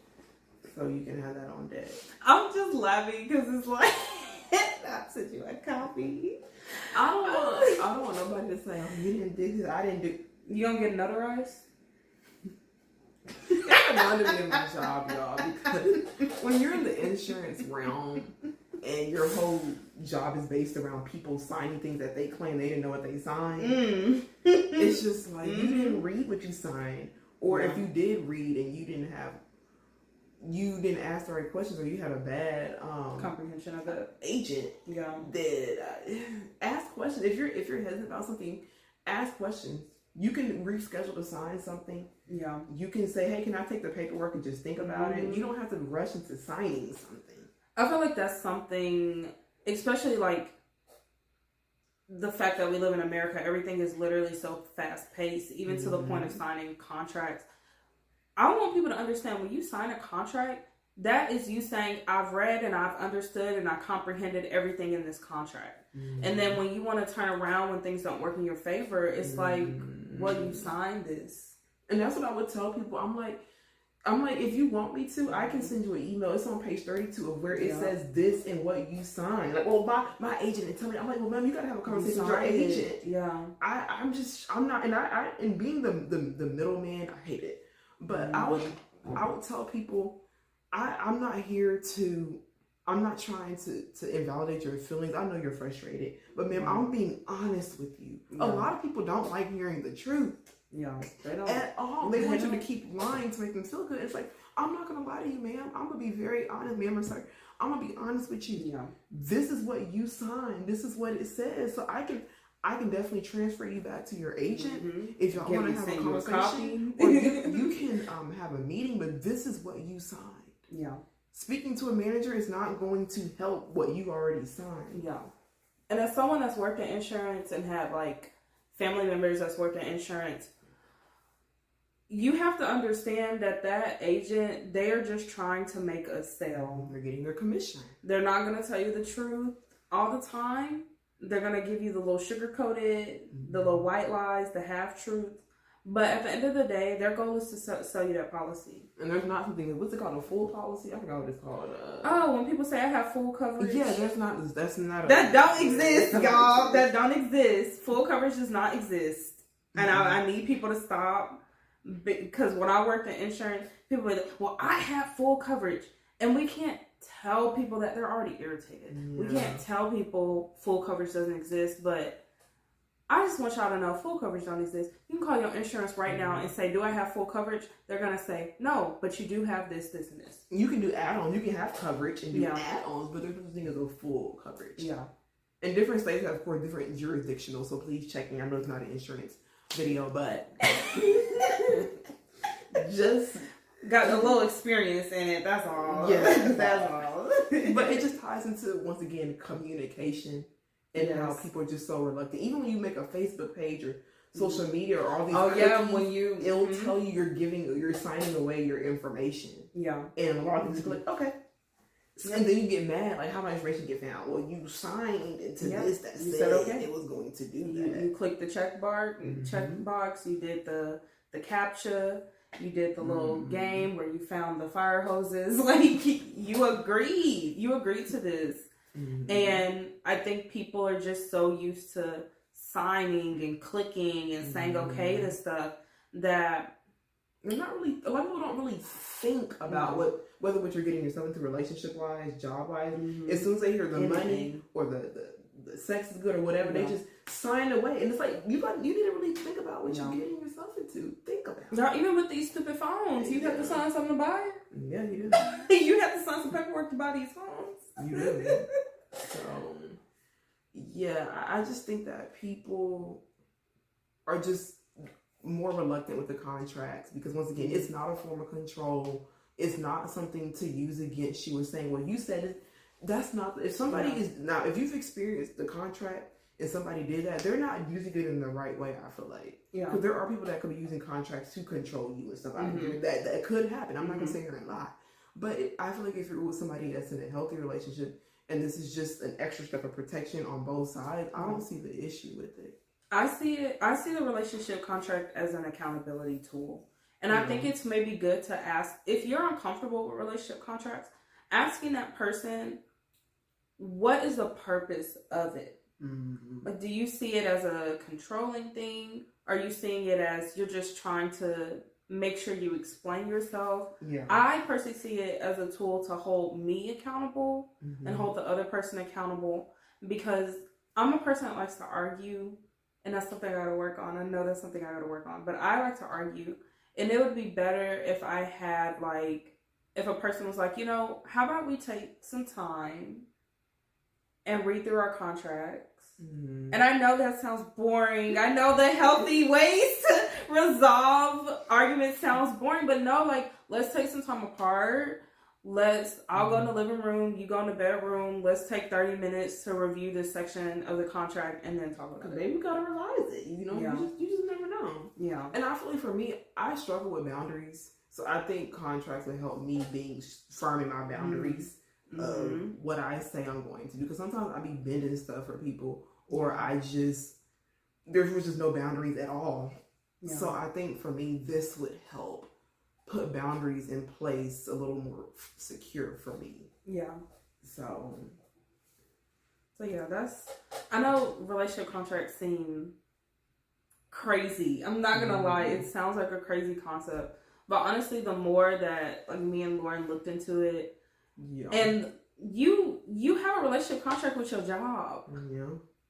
so you can have that on deck. I'm just laughing because it's like, I sent you a copy. I don't want nobody to say, oh, you didn't do this, I didn't do. You gonna get notarized? That reminded me of my job, y'all, because when you're in the insurance realm and your whole job is based around people signing things that they claim they didn't know what they signed, it's just like, you didn't read what you signed, or if you did read and you didn't ask the right questions, or you had a bad comprehension of the agent. Yeah. That ask questions. If you're hesitant about something, ask questions. You can reschedule to sign something. Yeah. You can say, hey, can I take the paperwork and just think about it? You don't have to rush into signing something. I feel like that's something, especially like the fact that we live in America, everything is literally so fast paced, even to the point of signing contracts. I want people to understand, when you sign a contract, that is you saying, I've read and I've understood and I comprehended everything in this contract. And then when you want to turn around when things don't work in your favor, it's like, well, you signed this. And that's what I would tell people. I'm like, if you want me to, I can send you an email. It's on page 32 of where it says this and what you signed. Like, well, my agent and tell me. I'm like, well, ma'am, you gotta have a conversation with your agent. Yeah. I'm not, and being the middleman, I hate it. But I would tell people, I'm not here to, I'm not trying to invalidate your feelings. I know you're frustrated, but ma'am, I'm being honest with you. A lot of people don't like hearing the truth. Yeah, they don't At all. They want you to keep lying to make them feel good. It's like, I'm not gonna lie to you, ma'am. I'm gonna be very honest, ma'am. I'm gonna be honest with you. Yeah. This is what you signed. This is what it says. So I can definitely transfer you back to your agent if y'all want to have a conversation. Or you can have a meeting, but this is what you signed. Yeah. Speaking to a manager is not going to help what you already signed. Yeah. And as someone that's worked in insurance and had like family members that's worked in insurance, you have to understand that agent, they are just trying to make a sale. They're getting their commission. They're not going to tell you the truth all the time. They're going to give you the little sugar-coated, the little white lies, the half-truth. But at the end of the day, their goal is to sell you that policy. And there's not something, what's it called, a full policy? I forgot what it's called. When people say I have full coverage. Yeah, that's not that don't exist, y'all. That don't exist. Full coverage does not exist. And I need people to stop. Because when I worked in insurance, people were like, well, I have full coverage. And we can't tell people that. They're already irritated. Yeah. We can't tell people full coverage doesn't exist. But I just want y'all to know full coverage don't exist. You can call your insurance right now and say, do I have full coverage? They're going to say, no, but you do have this, this, and this. You can do add-ons. You can have coverage and do add-ons, but there's no thing as a full coverage. Yeah. And different states have, of course, different jurisdictional, so please check me. I know it's not an insurance video, but just got a little experience in it, that's all. Yeah, that's all. But it just ties into, once again, communication and how people are just so reluctant. Even when you make a Facebook page or social media or all these cookies, it'll tell you you're signing away your information. Yeah. And a lot of things are like, okay. And then you get mad, like, how much information get found? Well, you signed into this that said it was going to do that. You clicked the checkbox, you did the CAPTCHA, You did the little game where you found the fire hoses. Like, you agreed. You agreed to this. Mm-hmm. And I think people are just so used to signing and clicking and saying okay to stuff that they're not really, a lot of people don't really think about whether what you're getting yourself into relationship wise, job wise. As soon as they hear the money or the sex is good or whatever, they just sign away. And it's like, you need to really think about what you're getting yourself into. Think about it. Now, even with these stupid phones, you have to sign something to buy it. Yeah, you do. You have to sign some paperwork to buy these phones. You do. So, yeah, I just think that people are just more reluctant with the contracts because, once again, it's not a form of control. It's not something to use against you or saying, well, you said it. That's not, if somebody is, now, if you've experienced the contract and somebody did that, they're not using it in the right way, I feel like. Yeah. Because there are people that could be using contracts to control you and stuff. That could happen. I'm not going to say you're a lot. But I feel like if you're with somebody that's in a healthy relationship and this is just an extra step of protection on both sides, I don't see the issue with it. I see the relationship contract as an accountability tool. And I think it's maybe good to ask, if you're uncomfortable with relationship contracts, asking that person, what is the purpose of it? Like, do you see it as a controlling thing? Are you seeing it as you're just trying to make sure you explain yourself? Yeah. I personally see it as a tool to hold me accountable and hold the other person accountable, because I'm a person that likes to argue, and that's something I gotta work on. I know that's something I gotta work on, but I like to argue, and it would be better if I had, like, if a person was like, how about we take some time and read through our contracts? And I know that sounds boring. I know the healthy ways to resolve arguments sounds boring, but no, like, let's take some time apart. I'll go in the living room, you go in the bedroom. Let's take 30 minutes to review this section of the contract and then talk about it. Maybe we gotta revise it. You just never know. Yeah. And I feel like for me, I struggle with boundaries. So I think contracts will help me being firm in my boundaries of what I say I'm going to do. Because sometimes I be bending stuff for people, or there was just no boundaries at all. Yeah. So I think for me, this would help put boundaries in place a little more secure for me. Yeah. So yeah, I know relationship contracts seem crazy. I'm not gonna lie, it sounds like a crazy concept. But honestly, the more that, like, me and Lauren looked into it, and you have a relationship contract with your job.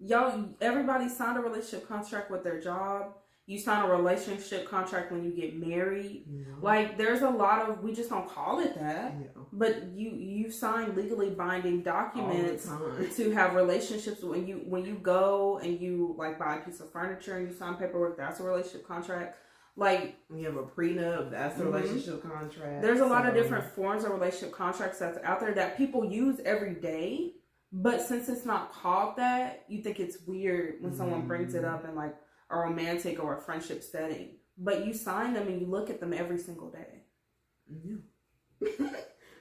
Yeah. Everybody signed a relationship contract with their job. You sign a relationship contract when you get married. Like, there's a lot of, we just don't call it that. But you sign legally binding documents to have relationships. When you go and you, like, buy a piece of furniture and you sign paperwork, that's a relationship contract. Like, we have a prenup, that's a relationship contract. There's a lot of different forms of relationship contracts that's out there that people use every day. But since it's not called that, you think it's weird when someone brings it up in, like, a romantic or a friendship setting. But you sign them and you look at them every single day.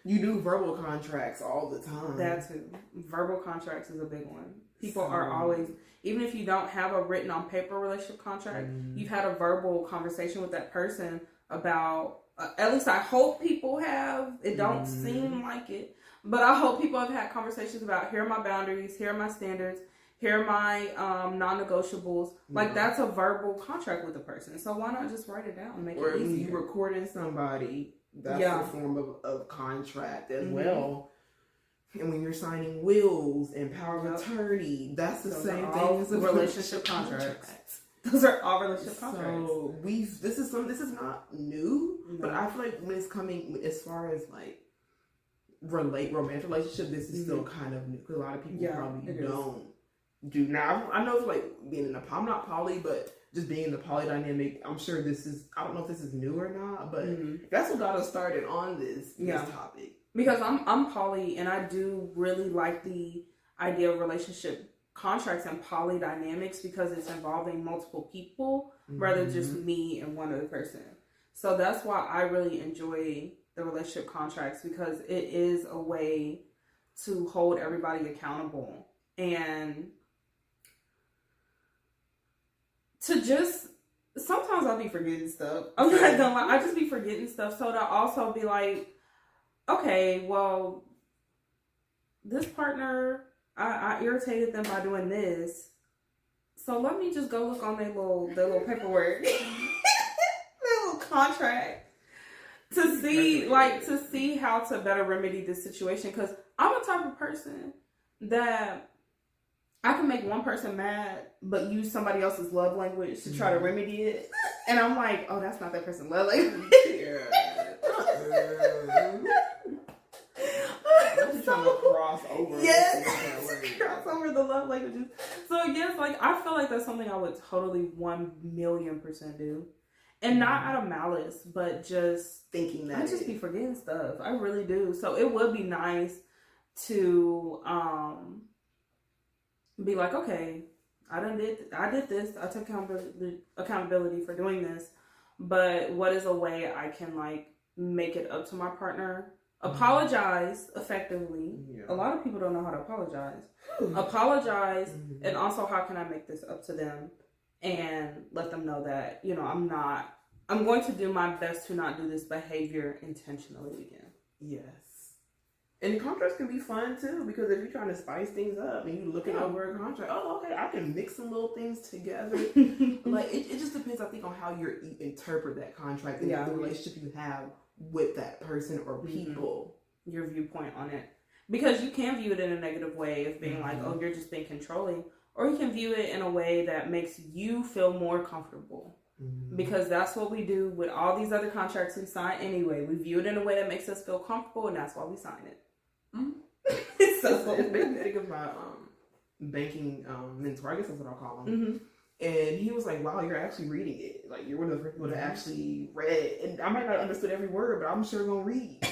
You do verbal contracts all the time. That too. Verbal contracts is a big one. People are always, even if you don't have a written on paper relationship contract, you've had a verbal conversation with that person about, at least I hope people have. It don't seem like it, but I hope people have had conversations about, here are my boundaries, here are my standards, here are my non-negotiables. Like, that's a verbal contract with a person. So why not just write it down and make it easier? Or when you're recording somebody, that's a form of contract as well. And when you're signing wills and power of attorney, that's the same thing as a relationship contract. Those are all relationship contracts. So this is not new, but I feel like when it's coming as far as, like, romantic relationship, this is still kind of new, because a lot of people probably don't do. Now, I know, like, being I'm not poly, but just being in the poly dynamic, I'm sure I don't know if this is new or not, but that's what got us started on this topic. Because I'm poly, and I do really like the idea of relationship contracts and poly dynamics, because it's involving multiple people rather than just me and one other person. So that's why I really enjoy the relationship contracts, because it is a way to hold everybody accountable and to just sometimes I'll be forgetting stuff. I'm not gonna lie. I just be forgetting stuff. So to also be like, okay, well, this partner, I irritated them by doing this. So let me just go look on their little paperwork, their little contract, to see how to better remedy this situation. Because I'm the type of person that I can make one person mad, but use somebody else's love language to try to remedy it. And I'm like, oh, that's not that person's love language. Trying to cross over. Yes, cross over the love languages. So yes, like I feel like that's something I would totally 1,000,000% do, and not out of malice, but just thinking that I just be forgetting stuff. I really do. So it would be nice to be like, okay, I did this. I took accountability for doing this, but what is a way I can like make it up to my partner? Apologize effectively. Yeah. A lot of people don't know how to apologize. Apologize, and also how can I make this up to them and let them know that, you know, I'm going to do my best to not do this behavior intentionally again. Yes. And contracts can be fun too, because if you're trying to spice things up and you're looking over a contract, oh, okay, I can mix some little things together. Like it just depends, I think, on how you interpret that contract and the relationship you have with that person or people. Your viewpoint on it. Because you can view it in a negative way of being like, oh, you're just being controlling. Or you can view it in a way that makes you feel more comfortable. Because that's what we do with all these other contracts we sign anyway. We view it in a way that makes us feel comfortable, and that's why we sign it. So it made me think of my banking mentor, I guess that's what I'll call him. And he was like, wow, you're actually reading it. Like, you're one of the first people that actually read it. And I might not have understood every word, but I'm sure going to read.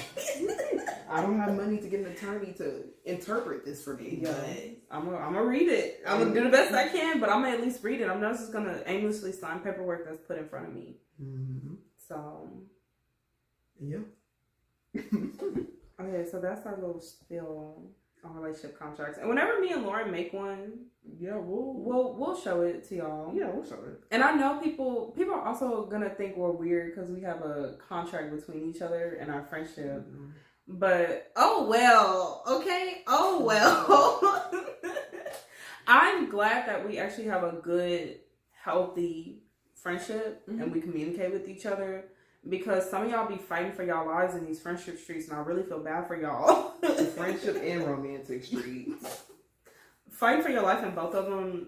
I don't have money to get an attorney to interpret this for me. Yeah. I'm gonna read it. I'm going to do the best I can, but I'm going to at least read it. I'm not just going to aimlessly sign paperwork that's put in front of me. So. Yeah. Okay, so that's our little spiel on relationship contracts. And whenever me and Lauren make one, we'll show it to y'all. Yeah, we'll show it. And I know people are also gonna think we're weird because we have a contract between each other and our friendship. But oh well, okay, oh well. I'm glad that we actually have a good, healthy friendship and we communicate with each other. Because some of y'all be fighting for y'all lives in these friendship streets, and I really feel bad for y'all. Friendship and romantic streets. Fighting for your life in both of them,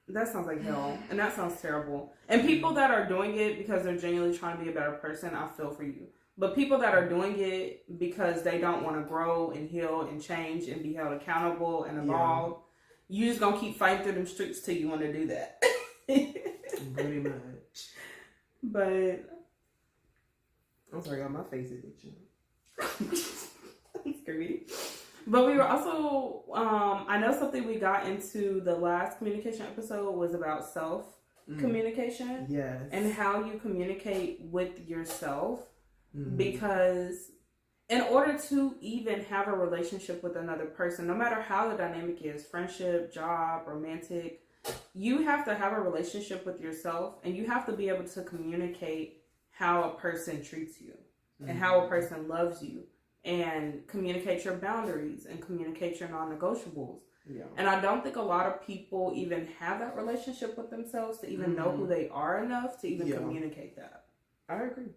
that sounds like hell. And that sounds terrible. And people that are doing it because they're genuinely trying to be a better person, I feel for you. But people that are doing it because they don't want to grow and heal and change and be held accountable and evolve, you just going to keep fighting through them streets till you want to do that. Pretty much. But... I'm sorry, my face is itching. Scary. But we were also, I know something we got into the last communication episode was about self-communication. Yes. And how you communicate with yourself. Because in order to even have a relationship with another person, no matter how the dynamic is, friendship, job, romantic, you have to have a relationship with yourself, and you have to be able to communicate how a person treats you and how a person loves you, and communicate your boundaries and communicate your non-negotiables. Yeah. And I don't think a lot of people even have that relationship with themselves to even know who they are enough to even communicate that. I agree.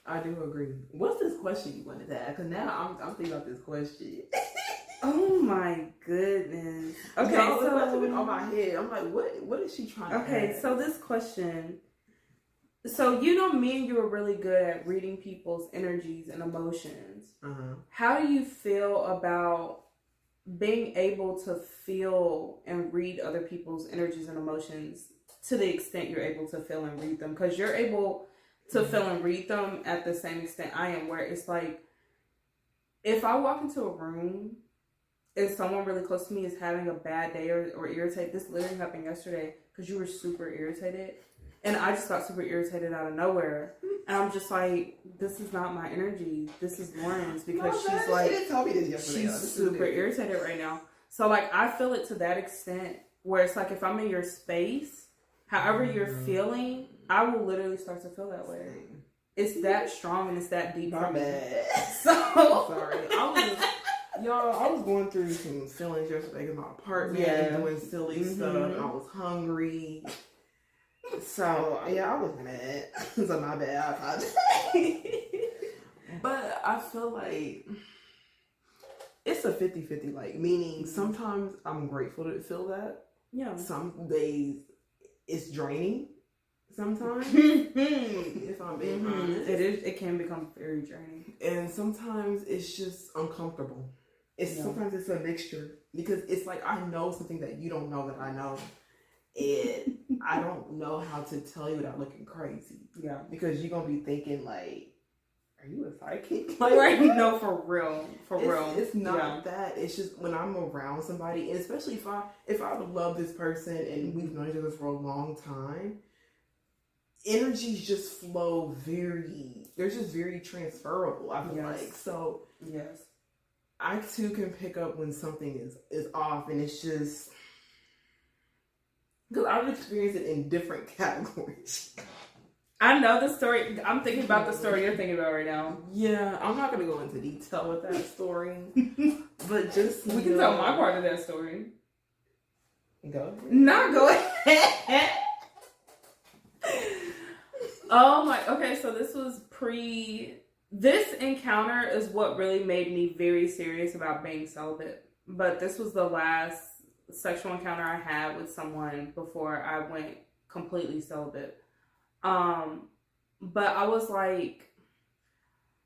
I do agree. What's this question you wanted to ask? Because now I'm thinking about this question. Oh my goodness. Okay, so that's been on my head. I'm like, what is she trying to ask? Okay, so this question. So, you know, me and you are really good at reading people's energies and emotions. How do you feel about being able to feel and read other people's energies and emotions to the extent you're able to feel and read them? Because you're able to feel and read them at the same extent I am, where it's like, if I walk into a room and someone really close to me is having a bad day or irritated, this literally happened yesterday because you were super irritated. And I just got super irritated out of nowhere. And I'm just like, this is not my energy. This is Lauren's, because she's like, she didn't tell me this yesterday. She's super irritated right now. So like, I feel it to that extent where it's like, if I'm in your space however you're feeling, I will literally start to feel that way. It's that strong and it's that deep. My bad. So sorry. I was going through some feelings yesterday in my apartment and doing silly stuff. And I was hungry. So, yeah, I was mad. So, my bad. I apologize. But I feel like it's a 50-50, like, meaning sometimes I'm grateful to feel that. Yeah. Some days it's draining. Sometimes, if I'm being honest. It can become very draining. And sometimes it's just uncomfortable. Sometimes it's a mixture. Because it's like I know something that you don't know that I know. And I don't know how to tell you without looking crazy. Yeah. Because you're going to be thinking like, are you a psychic? Like, right? No, for real. It's not that. It's just when I'm around somebody, and especially if I love this person and we've known each other for a long time, energies just flow they're just very transferable, I feel like. So, yes. I too can pick up when something is off, and it's just because I've experienced it in different categories. I know the story. I'm thinking about the story you're thinking about right now. Yeah, I'm not going to go into detail with that story. But just we can tell my part of that story. Go ahead. Not go ahead. Oh my, okay, so this was this encounter is what really made me very serious about being celibate. But this was the last sexual encounter I had with someone before I went completely celibate. But I was like,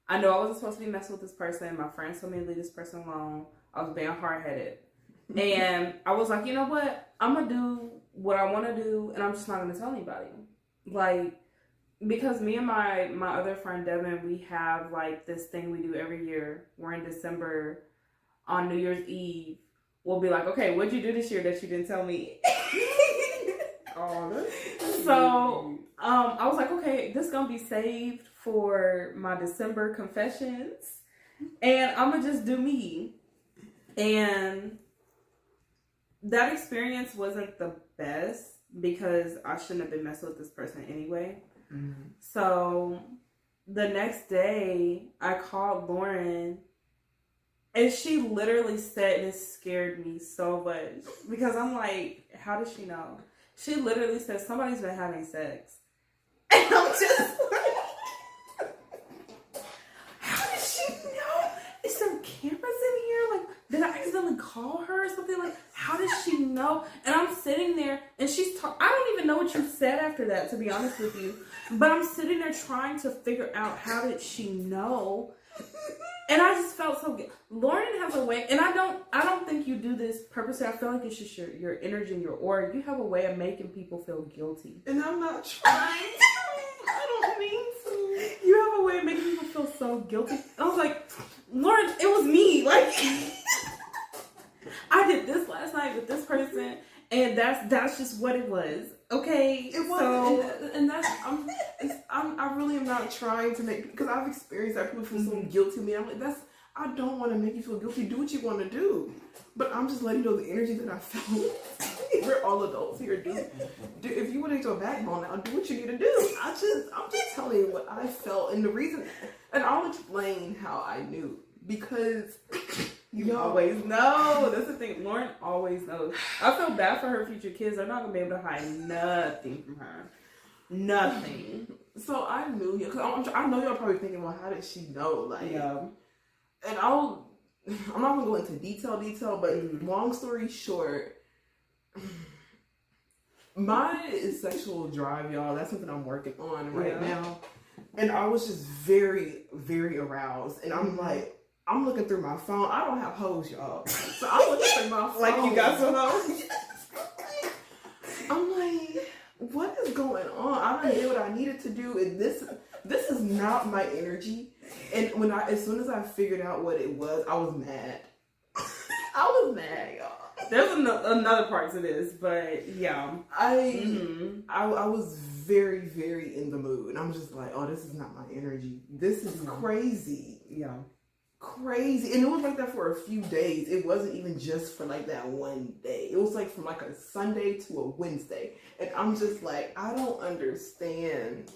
I know I wasn't supposed to be messing with this person. My friends told me to leave this person alone. I was being hard-headed. And I was like, you know what? I'm going to do what I want to do, and I'm just not going to tell anybody. Like, because me and my other friend, Devin, we have, like, this thing we do every year. We're in December, on New Year's Eve. We'll be like, okay, what'd you do this year that you didn't tell me? So, I was like, okay, this is going to be saved for my December confessions. And I'm going to just do me. And that experience wasn't the best because I shouldn't have been messing with this person anyway. Mm-hmm. So the next day I called Lauren and she literally said, and it scared me so much because I'm like, how does she know? She literally said, somebody's been having sex. And I'm just like, how does she know? Is there cameras in here? Like, did I accidentally call her or something? Like, how does she know? And I'm sitting there and she's I don't even know what you said after that, to be honest with you. But I'm sitting there trying to figure out how did she know? And I just felt so good. Lauren has a way, and I don't think you do this purposely. I feel like it's just your energy and your aura. You have a way of making people feel guilty. And I'm not trying to. I don't mean to. You have a way of making people feel so guilty. And I was like, Lauren, it was me. Like, I did this last night with this person, and that's just what it was. Okay, it was, so, and that's I really am not trying to make, because I've experienced that people feel so guilty. Me, I'm like, I don't want to make you feel guilty. Do what you want to do, but I'm just letting you know the energy that I felt. We're all adults here. Do if you want to get your backbone now, do what you need to do. I'm just telling you what I felt, and the reason, and I'll explain how I knew, because. You always know. That's the thing. Lauren always knows. I feel bad for her future kids. They're not going to be able to hide nothing from her. Nothing. So I knew you. Because I know y'all probably thinking, well, how did she know? Like, yeah. And I'm not going to go into detail, but long story short, my sexual drive, y'all, that's something I'm working on right now. And I was just very, very aroused. And I'm like, I'm looking through my phone. I don't have hoes, y'all. So I'm looking through my phone. Like, you got some hoes? I'm like, what is going on? I done did what I needed to do. And this is not my energy. And as soon as I figured out what it was, I was mad. I was mad, y'all. There's another part to this, but yeah. I was very, very in the mood. And I'm just like, oh, this is not my energy. This is crazy. Yeah. crazy. And it was like that for a few days. It wasn't even just for like that one day. It was like from like a Sunday to a Wednesday. And I'm just like, I don't understand.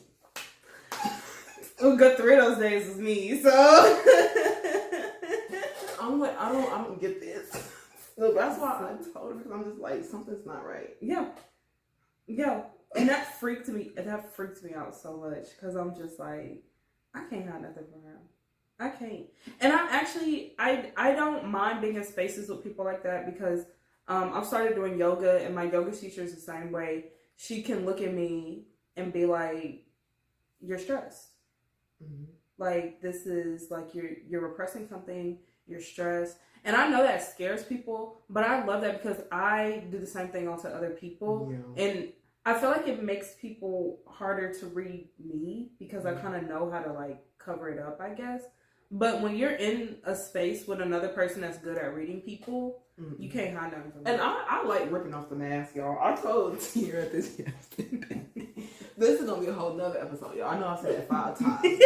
A good 3 of those days was me, so I'm like, I don't get this. So that's why I told her, because I'm just like, something's not right. Yeah. And that freaked me out so much, because I'm just like, I can't have nothing for him. I can't. And I don't mind being in spaces with people like that, because I've started doing yoga, and my yoga teacher is the same way. She can look at me and be like, you're stressed. Mm-hmm. Like, this is like, you're repressing something, you're stressed. And I know that scares people, but I love that, because I do the same thing onto other people. Yeah. And I feel like it makes people harder to read me, because I kind of know how to like cover it up, I guess. But when you're in a space with another person that's good at reading people, you can't hide nothing from them. And I like ripping off the mask, y'all. I told Tiara this yesterday. This is going to be a whole nother episode, y'all. I know I said that 5 times.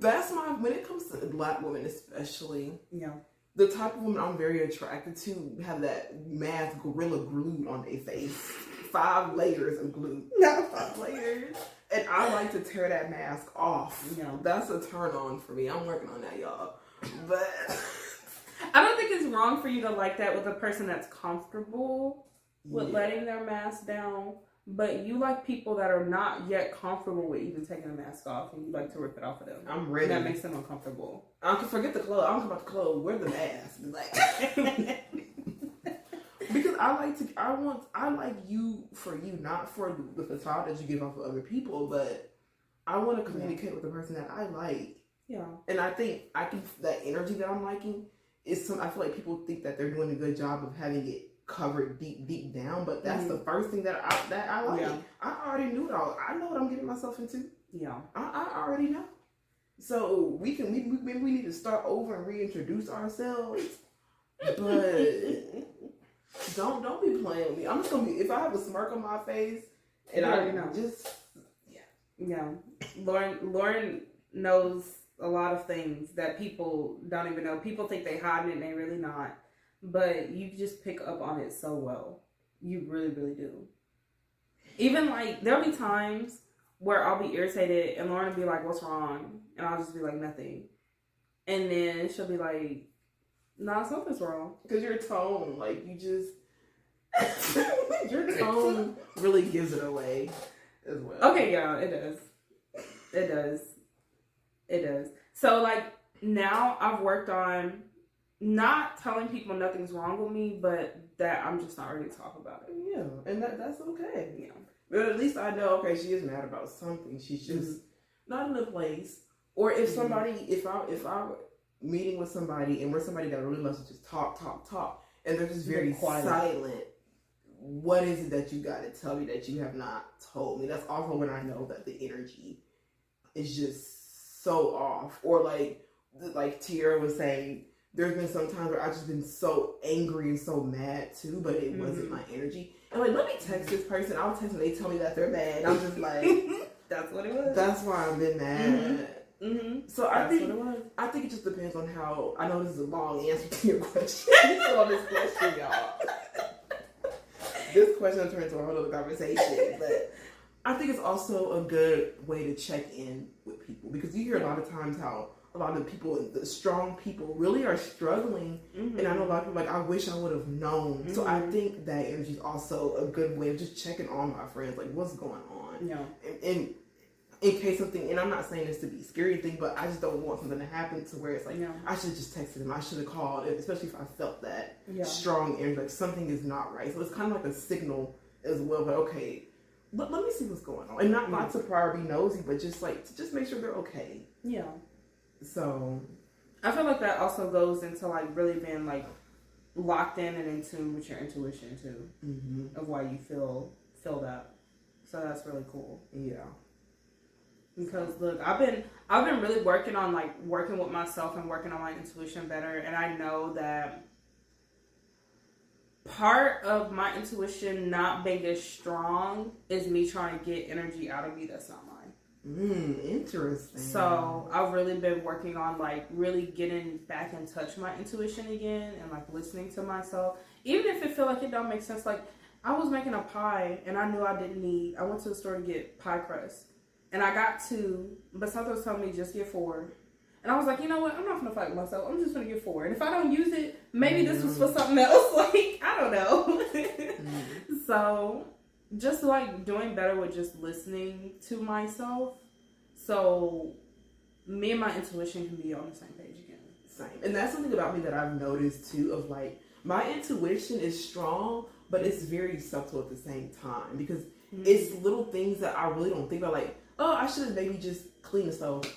That's when it comes to Black women especially, the type of woman I'm very attracted to have that mask gorilla glued on their face. 5 layers of glue. Not 5 layers. And I like to tear that mask off. That's a turn on for me. I'm working on that, y'all. But I don't think it's wrong for you to like that with a person that's comfortable with letting their mask down. But you like people that are not yet comfortable with even taking a mask off, and you like to rip it off of them. I'm ready. That makes them uncomfortable. I can forget the clothes. I don't care about the clothes. Wear the mask. Like, because I like you for you, not for the facade that you give off of other people, but I want to communicate with the person that I like. Yeah. And I think that energy that I'm liking is I feel like people think that they're doing a good job of having it covered deep down, but that's the first thing that I like. Yeah. I already knew it all. I know what I'm getting myself into. Yeah. I already know. So maybe we need to start over and reintroduce ourselves. But don't be playing with me. I'm just gonna be, if I have a smirk on my face and I already know. Just yeah. Lauren knows a lot of things that people don't even know. People think they hide it and they really not. But you just pick up on it so well. You really, really do. Even like, there'll be times where I'll be irritated and Lauren will be like, what's wrong? And I'll just be like, nothing. And then she'll be like, nah, something's wrong. Because your tone, like, you just, your tone really gives it away as well. Okay, yeah, it does. So like, now I've worked on not telling people nothing's wrong with me, but that I'm just not ready to talk about it. Yeah, and that's okay. Yeah, but at least I know, okay, she is mad about something. She's just not in a place. Or if somebody, if I'm meeting with somebody and we're somebody that really loves to just talk, and they're just very silent. What is it that you got to tell me that you have not told me? That's also when I know that the energy is just so off. Or like Tiara was saying, there's been some times where I've just been so angry and so mad too, but it wasn't my energy. And like, let me text this person. I'll text them, they tell me that they're mad. And I'm just like, that's what it was. That's why I've been mad. So I think it just depends on how. I know this is a long answer to your question. On this question, y'all. This question turned into a whole other conversation, but I think it's also a good way to check in with people, because you hear a lot of times how a lot of people, the strong people, really are struggling. And I know a lot of people like, I wish I would have known. So I think that energy is also a good way of just checking on my friends, like, what's going on? Yeah. And in case something, and I'm not saying this to be a scary thing, but I just don't want something to happen to where it's like, I should have just texted him. I should have called, especially if I felt that strong energy, like something is not right. So it's kind of like a signal as well, but okay, let me see what's going on. And not to prior be nosy, but just like, to just make sure they're okay. Yeah. So I feel like that also goes into like really being like locked in and in tune with your intuition too, of why you feel that. So that's really cool. Yeah. Because look, I've been really working with myself and working on my intuition better, and I know that part of my intuition not being as strong is me trying to get energy out of me that's not mine. Interesting. So I've really been working on like really getting back in touch with my intuition again and like listening to myself, even if it feel like it don't make sense. Like I was making a pie and I knew I didn't need. I went to the store to get pie crust, and I got 2, but something was telling me just get 4. And I was like, you know what? I'm not gonna fight with myself. I'm just gonna get 4. And if I don't use it, maybe this was for something else. Like I don't know. So just like doing better with just listening to myself, so me and my intuition can be on the same page again. Same. And that's something about me that I've noticed too, of like my intuition is strong, but it's very subtle at the same time, because it's little things that I really don't think about, like, oh, I should have maybe just cleaned the stove.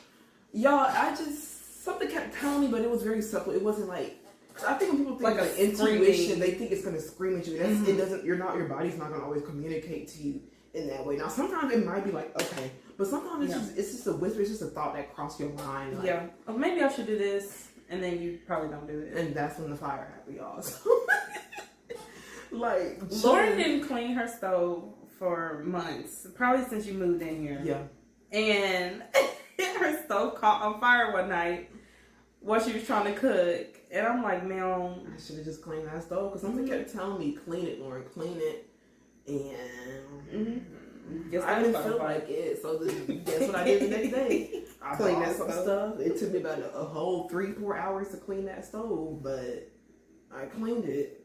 Y'all, something kept telling me, but it was very subtle. It wasn't like, I think when people think like intuition, they think it's going to scream at you. It doesn't, your body's not going to always communicate to you in that way. Now, sometimes it might be like, okay, but sometimes it's just a whisper, it's just a thought that crossed your mind. Like, oh, maybe I should do this, and then you probably don't do it. And that's when the fire happened, y'all. So, like, Lauren didn't clean her stove for months, probably since you moved in here. Yeah. And her stove caught on fire one night while she was trying to cook. And I'm like, man, I should have just cleaned that stove, because something kept telling me, clean it, Lauren, clean it. And I didn't feel like it, so guess what I did the next day? I cleaned that stuff. It took me about a whole 3-4 hours to clean that stove, but I cleaned it.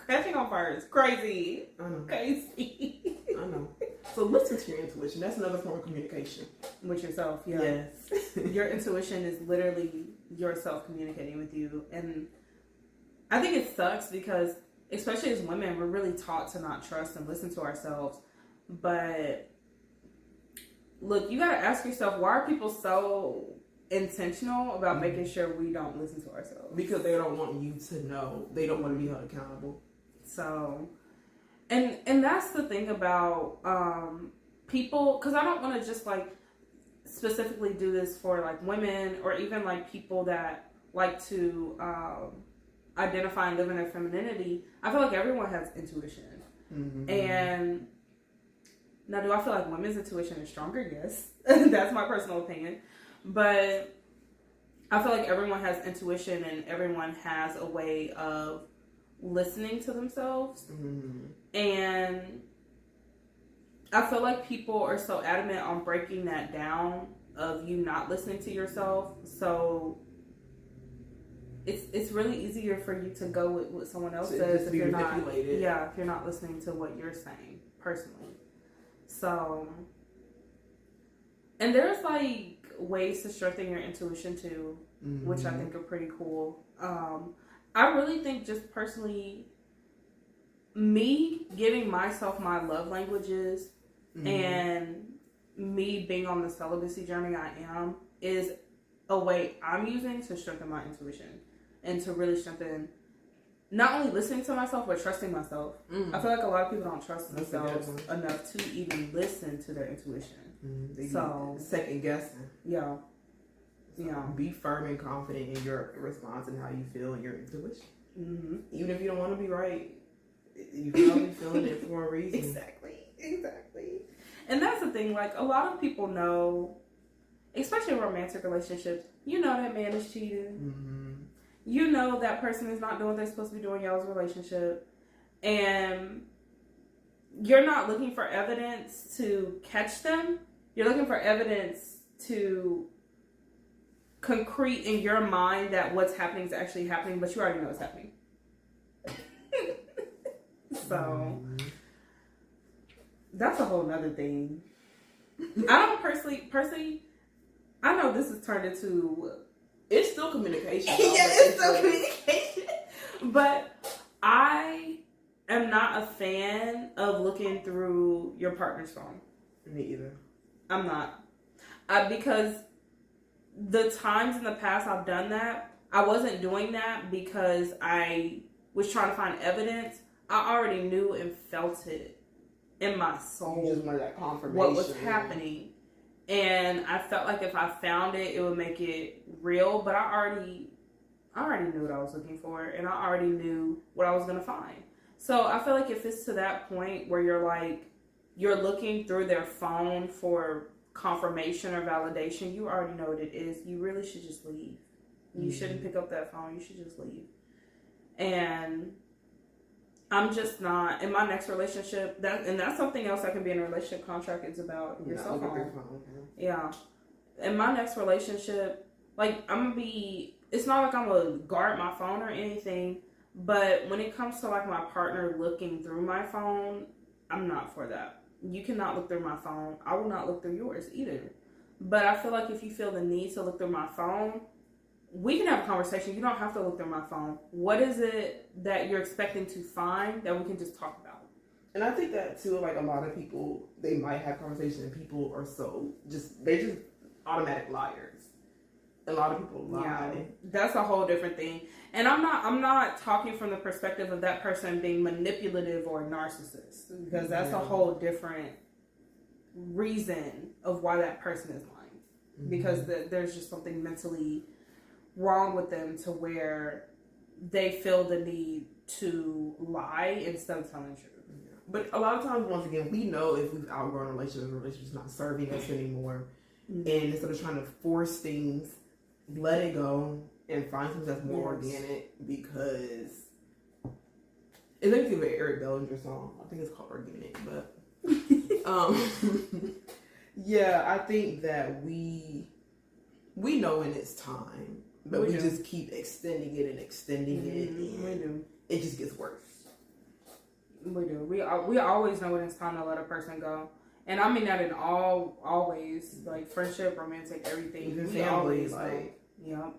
Catching on fire is crazy. I know. Crazy. I know. So listen to your intuition. That's another form of communication. With yourself, yeah. Yes. Your intuition is literally yourself communicating with you. And I think it sucks because, especially as women, we're really taught to not trust and listen to ourselves. But look, you gotta ask yourself, why are people so intentional about making sure we don't listen to ourselves? Because they don't want you to know. They don't want to be held accountable. So, and that's the thing about people, because I don't want to just like specifically do this for like women or even like people that like to identify and live in their femininity. I feel like everyone has intuition. And now, do I feel like women's intuition is stronger? Yes. That's my personal opinion. But I feel like everyone has intuition and everyone has a way of listening to themselves. And I feel like people are so adamant on breaking that down of you not listening to yourself. So it's really easier for you to go with what someone else says if you're not, if you're not listening to what you're saying personally. So, and there's like ways to strengthen your intuition too, which I think are pretty cool. I really think just personally, me giving myself my love languages and me being on the celibacy journey I am is a way I'm using to strengthen my intuition and to really strengthen not only listening to myself but trusting myself. I feel like a lot of people don't trust themselves enough to even listen to their intuition. They so second guessing. Yeah. Be firm and confident in your response and how you feel and your intuition. Even if you don't want to be right, you probably feeling it for a reason. Exactly. And that's the thing, like a lot of people know, especially in romantic relationships, you know that man is cheating. You know that person is not doing what they're supposed to be doing in y'all's relationship. And you're not looking for evidence to catch them. You're looking for evidence to concrete in your mind that what's happening is actually happening, but you already know it's happening. So that's a whole nother thing. I don't personally, I know this has turned into, it's still communication. It's still communication. But I am not a fan of looking through your partner's phone. Me either. I'm not. Because the times in the past I've done that, I wasn't doing that because I was trying to find evidence. I already knew and felt it in my soul. You just wanted that confirmation. What was happening. And I felt like if I found it, it would make it real. But I already knew what I was looking for. And I already knew what I was going to find. So I feel like if it's to that point where you're like, you're looking through their phone for confirmation or validation, you already know what it is. You really should just leave. You shouldn't pick up that phone. You should just leave. And I'm just not in my next relationship. That's something else that can be in a relationship contract. Is about your cell phone. Yeah. In my next relationship, like I'm gonna be. It's not like I'm gonna guard my phone or anything. But when it comes to like my partner looking through my phone, I'm not for that. You cannot look through my phone. I will not look through yours either. But I feel like if you feel the need to look through my phone, we can have a conversation. You don't have to look through my phone. What is it that you're expecting to find that we can just talk about? And I think that too, like a lot of people, they might have conversations and people are they're just automatic liars. A lot of people lie. Yeah, that's a whole different thing. And I'm not talking from the perspective of that person being manipulative or a narcissist, because that's a whole different reason of why that person is lying. Because there's just something mentally wrong with them to where they feel the need to lie instead of telling the truth. Yeah. But a lot of times, once again, we know if we've outgrown a relationship's not serving us anymore. And instead of trying to force things, let it go and find something that's more organic, because it makes me think of an Eric Bellinger song. I think it's called Organic, but yeah, I think that we know when it's time, but we just keep extending it and extending it, and we do. It just gets worse. We do. We always know when it's time to let a person go. And I mean that in all ways, like friendship, romantic, everything. Even we family, always like, yeah.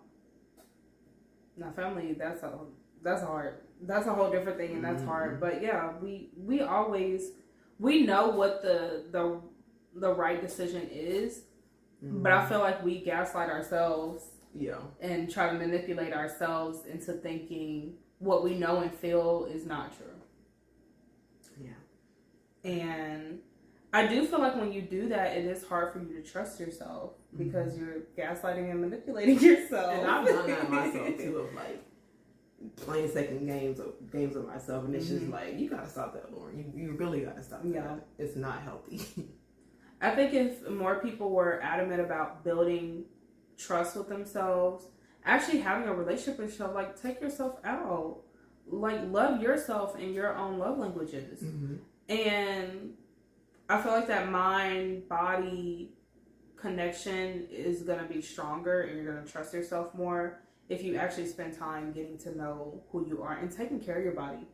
Now family, that's hard. That's a whole different thing, and that's hard. But yeah, we know what the right decision is, but I feel like we gaslight ourselves, and try to manipulate ourselves into thinking what we know and feel is not true. Yeah, and I do feel like when you do that, it is hard for you to trust yourself because you're gaslighting and manipulating yourself. And I've done that myself too, of like playing second games of myself, and it's just like, you gotta stop that, Lauren. You really gotta stop that. It's not healthy. I think if more people were adamant about building trust with themselves, actually having a relationship with yourself, like take yourself out, like love yourself in your own love languages, and I feel like that mind-body connection is going to be stronger, and you're going to trust yourself more if you actually spend time getting to know who you are and taking care of your body.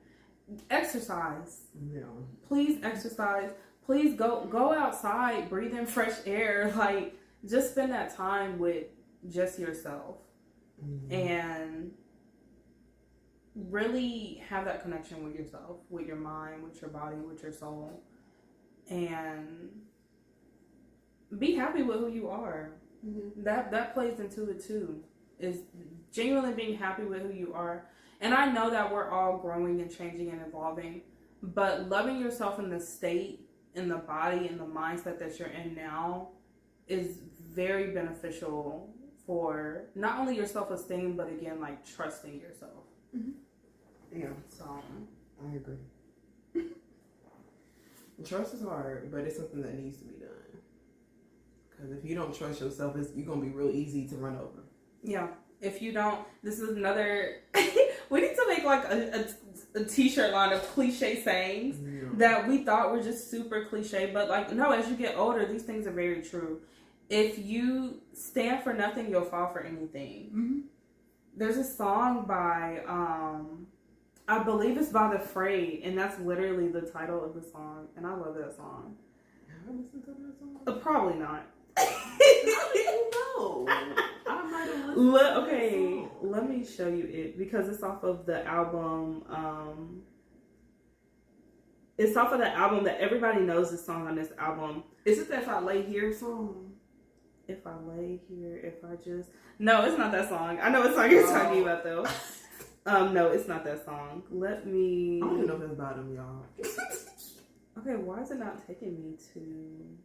Exercise. Yeah. Please exercise. Please go outside, breathe in fresh air. Like, just spend that time with just yourself. And really have that connection with yourself, with your mind, with your body, with your soul. And be happy with who you are. That plays into it too. Is genuinely being happy with who you are. And I know that we're all growing and changing and evolving, but loving yourself in the state, in the body, in the mindset that you're in now is very beneficial for not only your self-esteem, but again, like trusting yourself. Yeah. So I agree. Trust is hard, but it's something that needs to be done. Because if you don't trust yourself, you're going to be real easy to run over. Yeah. If you don't, this is another, we need to make like a t-shirt line of cliche sayings that we thought were just super cliche. But like, no, as you get older, these things are very true. If you stand for nothing, you'll fall for anything. There's a song by, I believe it's by The Frayed, and that's literally the title of the song, and I love that song. Have I listened to that song? Probably not. No. I might have listened to that song. Let me show you it, because it's off of the album, it's off of the album that everybody knows the song on this album. Is it that If I Lay Here song? If I Lay Here, if I just... No, it's not that song. I know what song you're talking about, though. No, it's not that song. Let me... I don't even know if it's about him, y'all. Okay, why is it not taking me to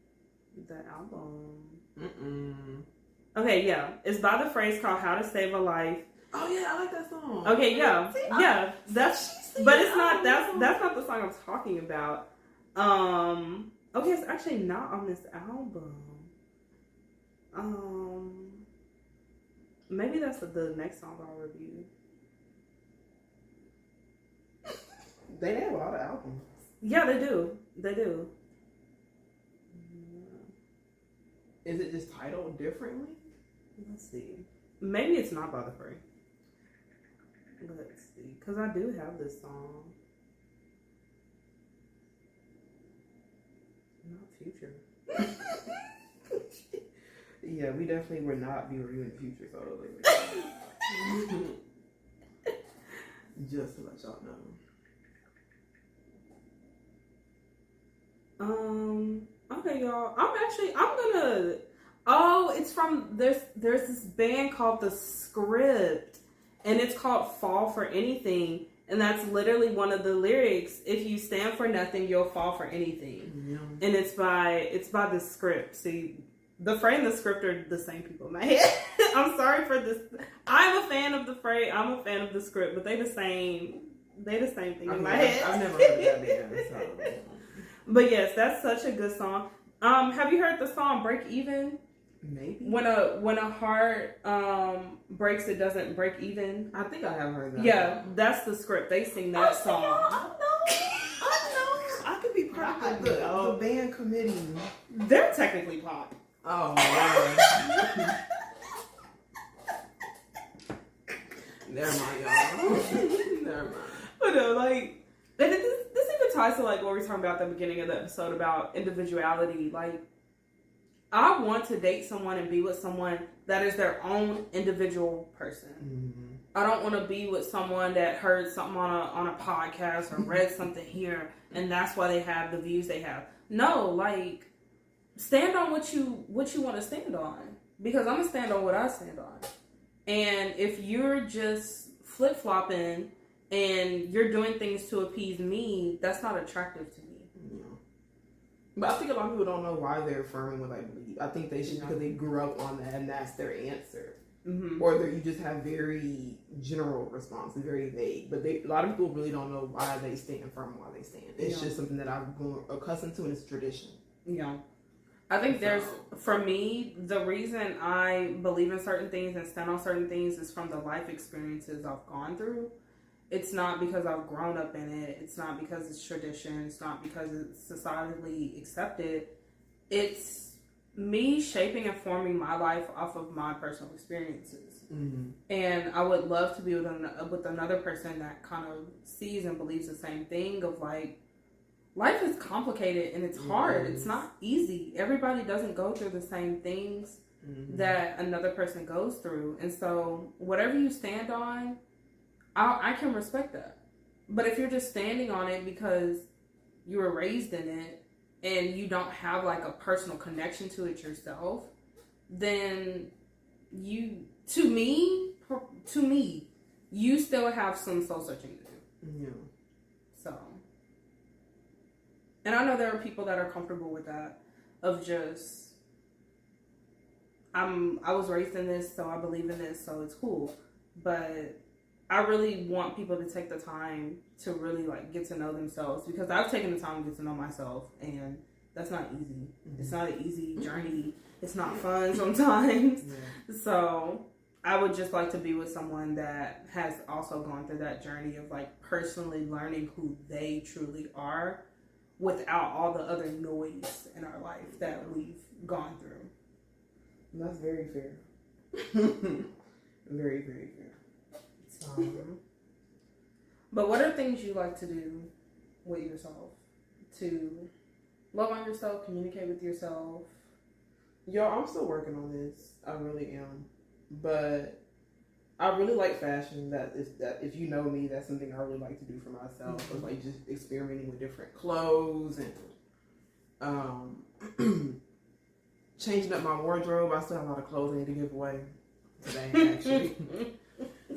the album? Okay, yeah. It's by The Phrase called How to Save a Life. Oh, yeah, I like that song. Okay, yeah. That's... But it's not... That's not the song I'm talking about. Okay, it's actually not on this album. Maybe that's the next song I'll review. They have a lot of albums. Yeah, they do. They do. Is it just titled differently? Let's see. Maybe it's not by the Free. Let's see. Because I do have this song. Not Future. Yeah, we definitely were not be reviewing Future Solo lately. Just to let y'all know. Okay, y'all. I'm gonna. Oh, it's from there's this band called The Script, and it's called Fall for Anything, and that's literally one of the lyrics. If you stand for nothing, you'll fall for anything. Yeah. And it's by The Script. See, the Fray and The Script are the same people in my head. I'm sorry for this. I'm a fan of the Fray. I'm a fan of The Script, but they the same thing in my head. I've never heard of that band. So. But yes, that's such a good song. Have you heard the song "Break Even"? Maybe. When a heart breaks, it doesn't break even. I think I have heard that. Yeah, that's The Script. They sing that song. I know. I could be part of the band committee. They're technically pop. Oh, man. Never mind, y'all. Never mind. But no, like, and this even ties to like what we were talking about at the beginning of the episode about individuality. Like, I want to date someone and be with someone that is their own individual person. Mm-hmm. I don't want to be with someone that heard something on a podcast or read something here and that's why they have the views they have. No, like, stand on what you want to stand on, because I'm gonna stand on what I stand on. And if you're just flip-flopping and you're doing things to appease me, that's not attractive to me. But I think a lot of people don't know why they're affirming what I believe. I think they should because they grew up on that and that's their answer. Mm-hmm. Or you just have very general responses, very vague. But a lot of people really don't know why they stand firm and why they stand. It's just something that I've grown accustomed to, and it's tradition. Yeah. I think for me, the reason I believe in certain things and stand on certain things is from the life experiences I've gone through. It's not because I've grown up in it. It's not because it's tradition. It's not because it's societally accepted. It's me shaping and forming my life off of my personal experiences. Mm-hmm. And I would love to be with another person that kind of sees and believes the same thing of like, life is complicated and it's hard. It's not easy. Everybody doesn't go through the same things that another person goes through. And so whatever you stand on, I can respect that. But if you're just standing on it because you were raised in it and you don't have like a personal connection to it yourself, then to me, you still have some soul searching to do. Yeah. So, and I know there are people that are comfortable with that, of just, I was raised in this, so I believe in this, so it's cool. But I really want people to take the time to really like get to know themselves, because I've taken the time to get to know myself, and that's not easy. Mm-hmm. It's not an easy journey. It's not fun sometimes. Yeah. So I would just like to be with someone that has also gone through that journey of like personally learning who they truly are without all the other noise in our life that we've gone through. That's very fair. Very, very fair. But what are things you like to do with yourself to love on yourself, communicate with yourself? Yo, I'm still working on this. I really am. But I really like fashion. That if you know me, that's something I really like to do for myself. Mm-hmm. It's like just experimenting with different clothes and changing up my wardrobe. I still have a lot of clothes I need to give away today, actually.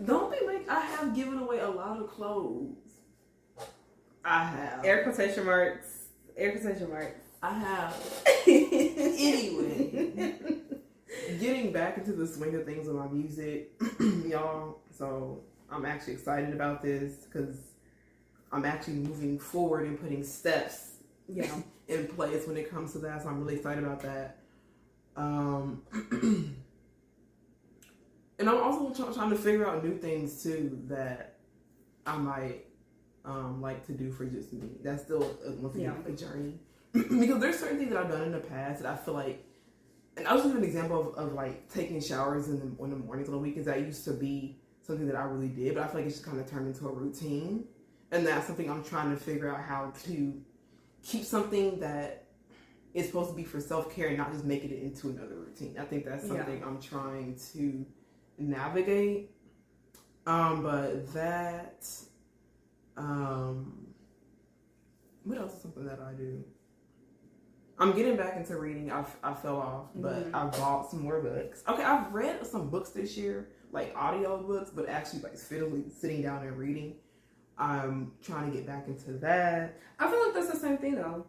Don't be like, I have given away a lot of clothes. I have. Air quotation marks. I have. Anyway. Getting back into the swing of things with my music, y'all. So I'm actually excited about this because I'm actually moving forward and putting steps in place when it comes to that. So I'm really excited about that. And I'm also trying to figure out new things too that I might like to do for just me. That's still once again a journey because there's certain things that I've done in the past that I feel like, and I'll just give an example of like taking showers in the mornings on the weekends. That used to be something that I really did, but I feel like it's just kind of turned into a routine, and that's something I'm trying to figure out how to keep something that is supposed to be for self-care and not just making it into another routine. I think that's something I'm trying to navigate. But that, what else is something that I do? I'm getting back into reading. I fell off, but I bought some more books. Okay, I've read some books this year, like audio books, but actually like physically sitting down and reading. I'm trying to get back into that. I feel like that's the same thing though.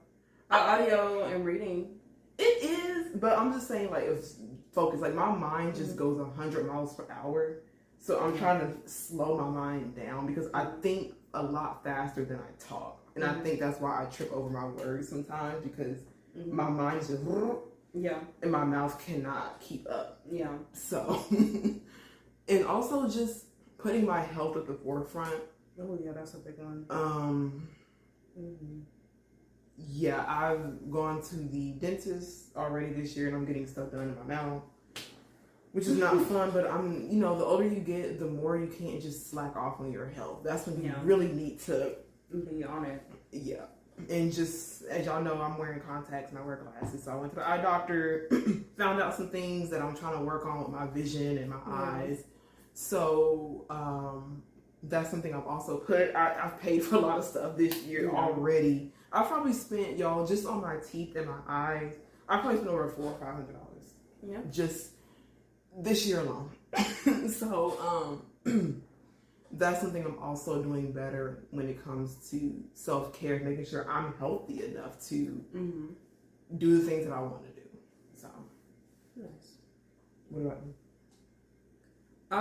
Audio and reading. It is, but I'm just saying like it's focused. Like my mind just goes 100 miles per hour. So I'm trying to slow my mind down because I think a lot faster than I talk. And I think that's why I trip over my words sometimes because my mind just and my mouth cannot keep up. Yeah. So and also just putting my health at the forefront. Oh yeah, that's a big one. Yeah, I've gone to the dentist already this year and I'm getting stuff done in my mouth, which is not fun, but I'm, the older you get, the more you can't just slack off on your health. That's when you really need to be on it. Yeah. And just, as y'all know, I'm wearing contacts and I wear glasses. So I went to the eye doctor, found out some things that I'm trying to work on with my vision and my eyes. So, that's something I've also put. I've paid for a lot of stuff this year already. I probably spent, y'all, just on my teeth and my eyes, I probably spent over $400 or $500. Yeah. Just this year alone. So, that's something I'm also doing better when it comes to self-care, making sure I'm healthy enough to do the things that I want to do. So, nice. What about you? I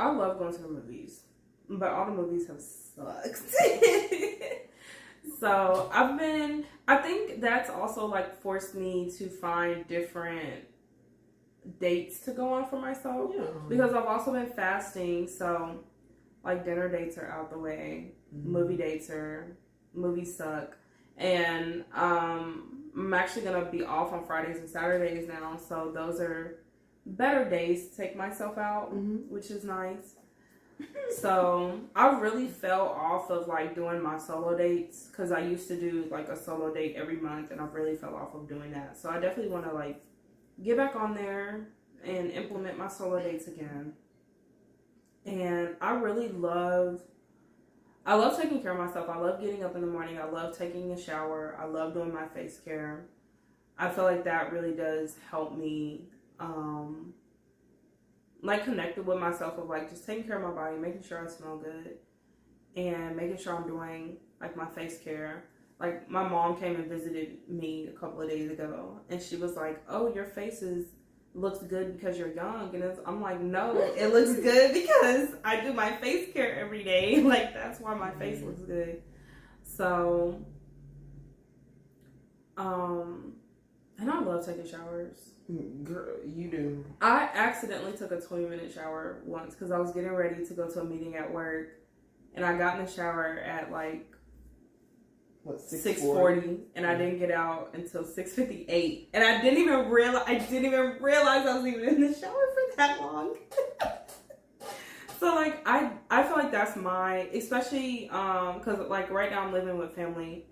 love going to the movies, but all the movies have sucked. So I think that's also like forced me to find different dates to go on for myself because I've also been fasting. So like dinner dates are out the way, movies suck. And, I'm actually going to be off on Fridays and Saturdays now. So those are better days to take myself out, which is nice. So I really fell off of like doing my solo dates because I used to do like a solo date every month and I really fell off of doing that. So I definitely want to like get back on there and implement my solo dates again. And I love taking care of myself. I love getting up in the morning. I love taking a shower. I love doing my face care. I feel like that really does help me like connected with myself of like just taking care of my body, making sure I smell good, and making sure I'm doing like my face care. Like my mom came and visited me a couple of days ago, and she was like, "Oh, your face looks good because you're young," and I'm like, "No, it looks good because I do my face care every day. Like that's why my face looks good." So, and I love taking showers. Girl, you do. I accidentally took a 20-minute shower once because I was getting ready to go to a meeting at work, and I got in the shower at like 6:40, and I didn't get out until 6:58, and I didn't even realize I was even in the shower for that long. So like I feel like that's my, especially because like right now I'm living with family,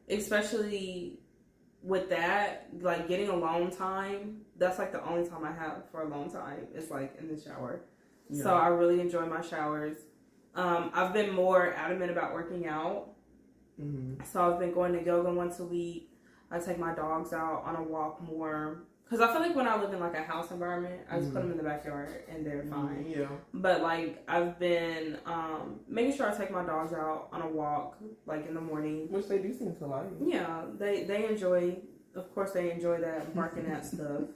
especially with that, like getting alone time, that's like the only time I have for a long time is like in the shower. Yeah. So I really enjoy my showers. I've been more adamant about working out. So I've been going to yoga once a week. I take my dogs out on a walk more. Because I feel like when I live in like a house environment, I just put them in the backyard and they're fine. Yeah. But like I've been making sure I take my dogs out on a walk like in the morning. Which they do seem to like. Yeah, they enjoy, of course they enjoy that, barking at stuff,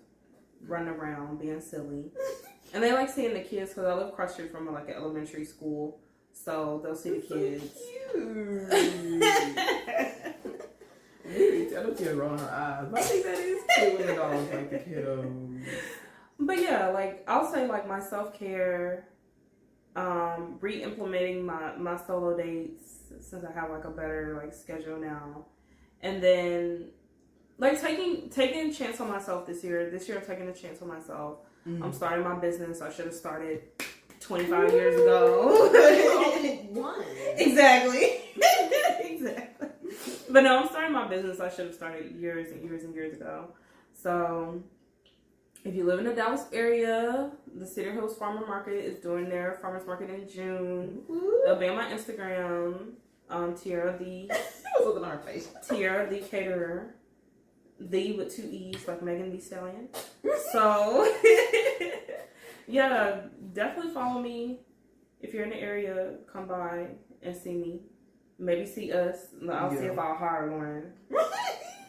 running around, being silly. And they like seeing the kids because I live across the street from like an elementary school. So they'll see the kids. So cute. I don't see her rolling her eyes. But I think that is cute when the dogs like the kiddos. But yeah, like I'll say like my self-care, re-implementing my solo dates since I have like a better like schedule now. And then like taking a chance on myself this year. This year I'm taking a chance on myself. Mm-hmm. I'm starting my business. I should have started 25 years ago. One. Exactly. Exactly. But no, I'm starting my business. I should have started years and years and years ago. So if you live in the Dallas area, the Cedar Hills Farmer Market is doing their farmers market in June. They'll be on my Instagram. Tiara the looking on her face. Tiara the caterer. The with 2 E's like Megan Thee Stallion. So yeah, definitely follow me. If you're in the area, come by and see me. Maybe see us. I'll see if I'll hire Lauren.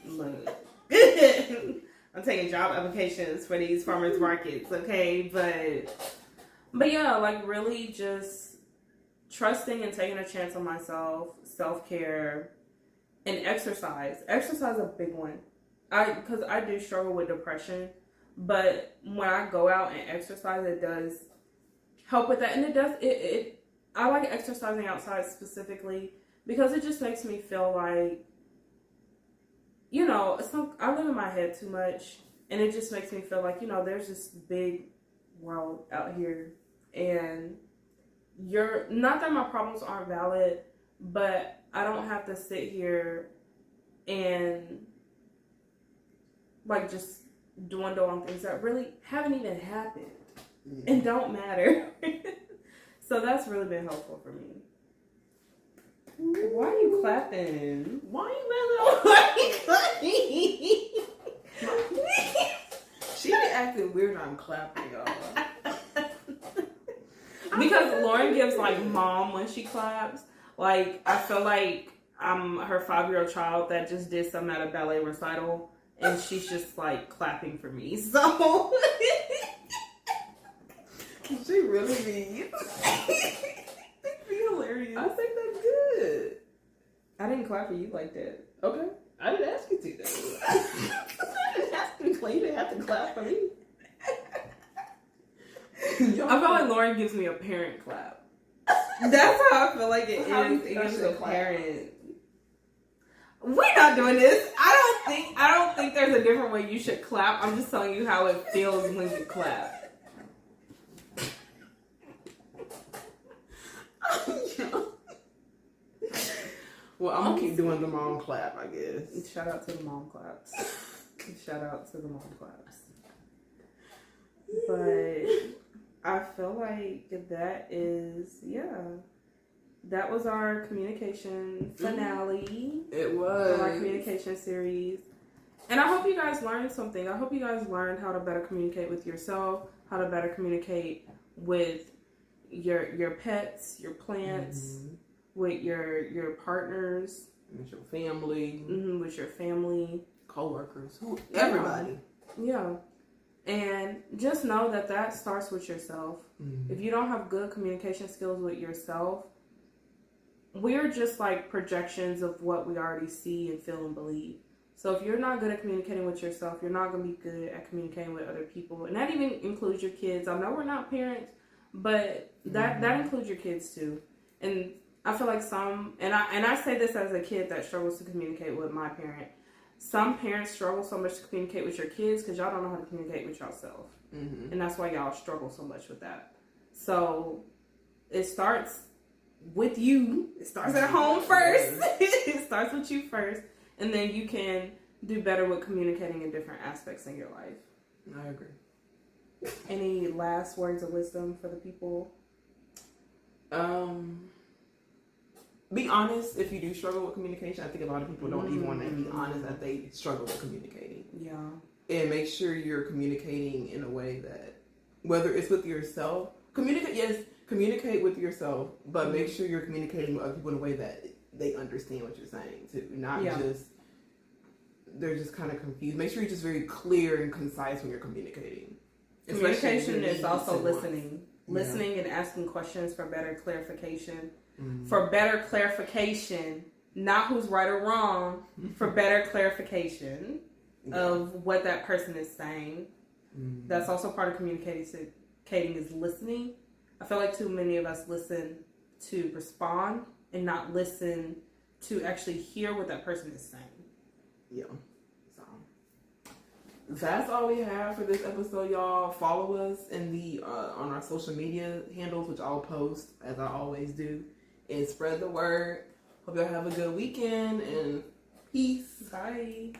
Look. I'm taking job applications for these farmers markets, okay? But yeah, like really just trusting and taking a chance on myself, self-care, and exercise. Exercise is a big one. Because I do struggle with depression, but when I go out and exercise, it does help with that. And I like exercising outside specifically because it just makes me feel like, you know, I live in my head too much, and it just makes me feel like, you know, there's this big world out here, and not that my problems aren't valid, but I don't have to sit here and like just dwindle on things that really haven't even happened and don't matter. So that's really been helpful for me. Why are you clapping? Why are you clapping? She be acting weird when I'm clapping, y'all. Because Lauren gives like mom when she claps. Like I feel like I'm her 5-year-old child that just did something at a ballet recital. And she's just like clapping for me. So she really be. It'd be hilarious. I think that's good. I didn't clap for you like that. Okay. I didn't ask you to though. I didn't ask you to clap. You didn't have to clap for me. I feel like Lauren gives me a parent clap. That's how I feel like it is. It gives a parent. We're not doing this. I don't think there's a different way you should clap. I'm just telling you how it feels when you clap. Well, I'm gonna keep doing the mom clap, I guess. Shout out to the mom claps. Shout out to the mom claps. But I feel like that is, that was our communication finale. It was. Our communication series. And I hope you guys learned something. I hope you guys learned how to better communicate with yourself, how to better communicate with your pets, your plants, with your partners, with your family, with your family, co-workers, everybody. Yeah. And just know that starts with yourself. If you don't have good communication skills with yourself, we're just like projections of what we already see and feel and believe. So if you're not good at communicating with yourself, you're not going to be good at communicating with other people. And that even includes your kids. I know we're not parents, but that includes your kids too. And I feel like I say this as a kid that struggles to communicate with my parent. Some parents struggle so much to communicate with your kids because y'all don't know how to communicate with yourself. And that's why y'all struggle so much with that. So it starts with you. It starts at home first. It starts with you first. And then you can do better with communicating in different aspects in your life. I agree. Any last words of wisdom for the people? Be honest if you do struggle with communication. I think a lot of people don't even want to be honest that they struggle with communicating. Yeah. And make sure you're communicating in a way that, whether it's with yourself, communicate with yourself, but make sure you're communicating with other people in a way that they understand what you're saying too. Not just, they're just kind of confused. Make sure you're just very clear and concise when you're communicating. Communication is also listening. Listening and asking questions for better clarification. For better clarification not who's right or wrong, for better clarification of what that person is saying. That's also part of communicating is listening. I feel like too many of us listen to respond and not listen to actually hear what that person is saying. Yeah. So that's all we have for this episode, y'all. Follow us in the on our social media handles, which I'll post as I always do, and spread the word. Hope y'all have a good weekend and peace. Bye.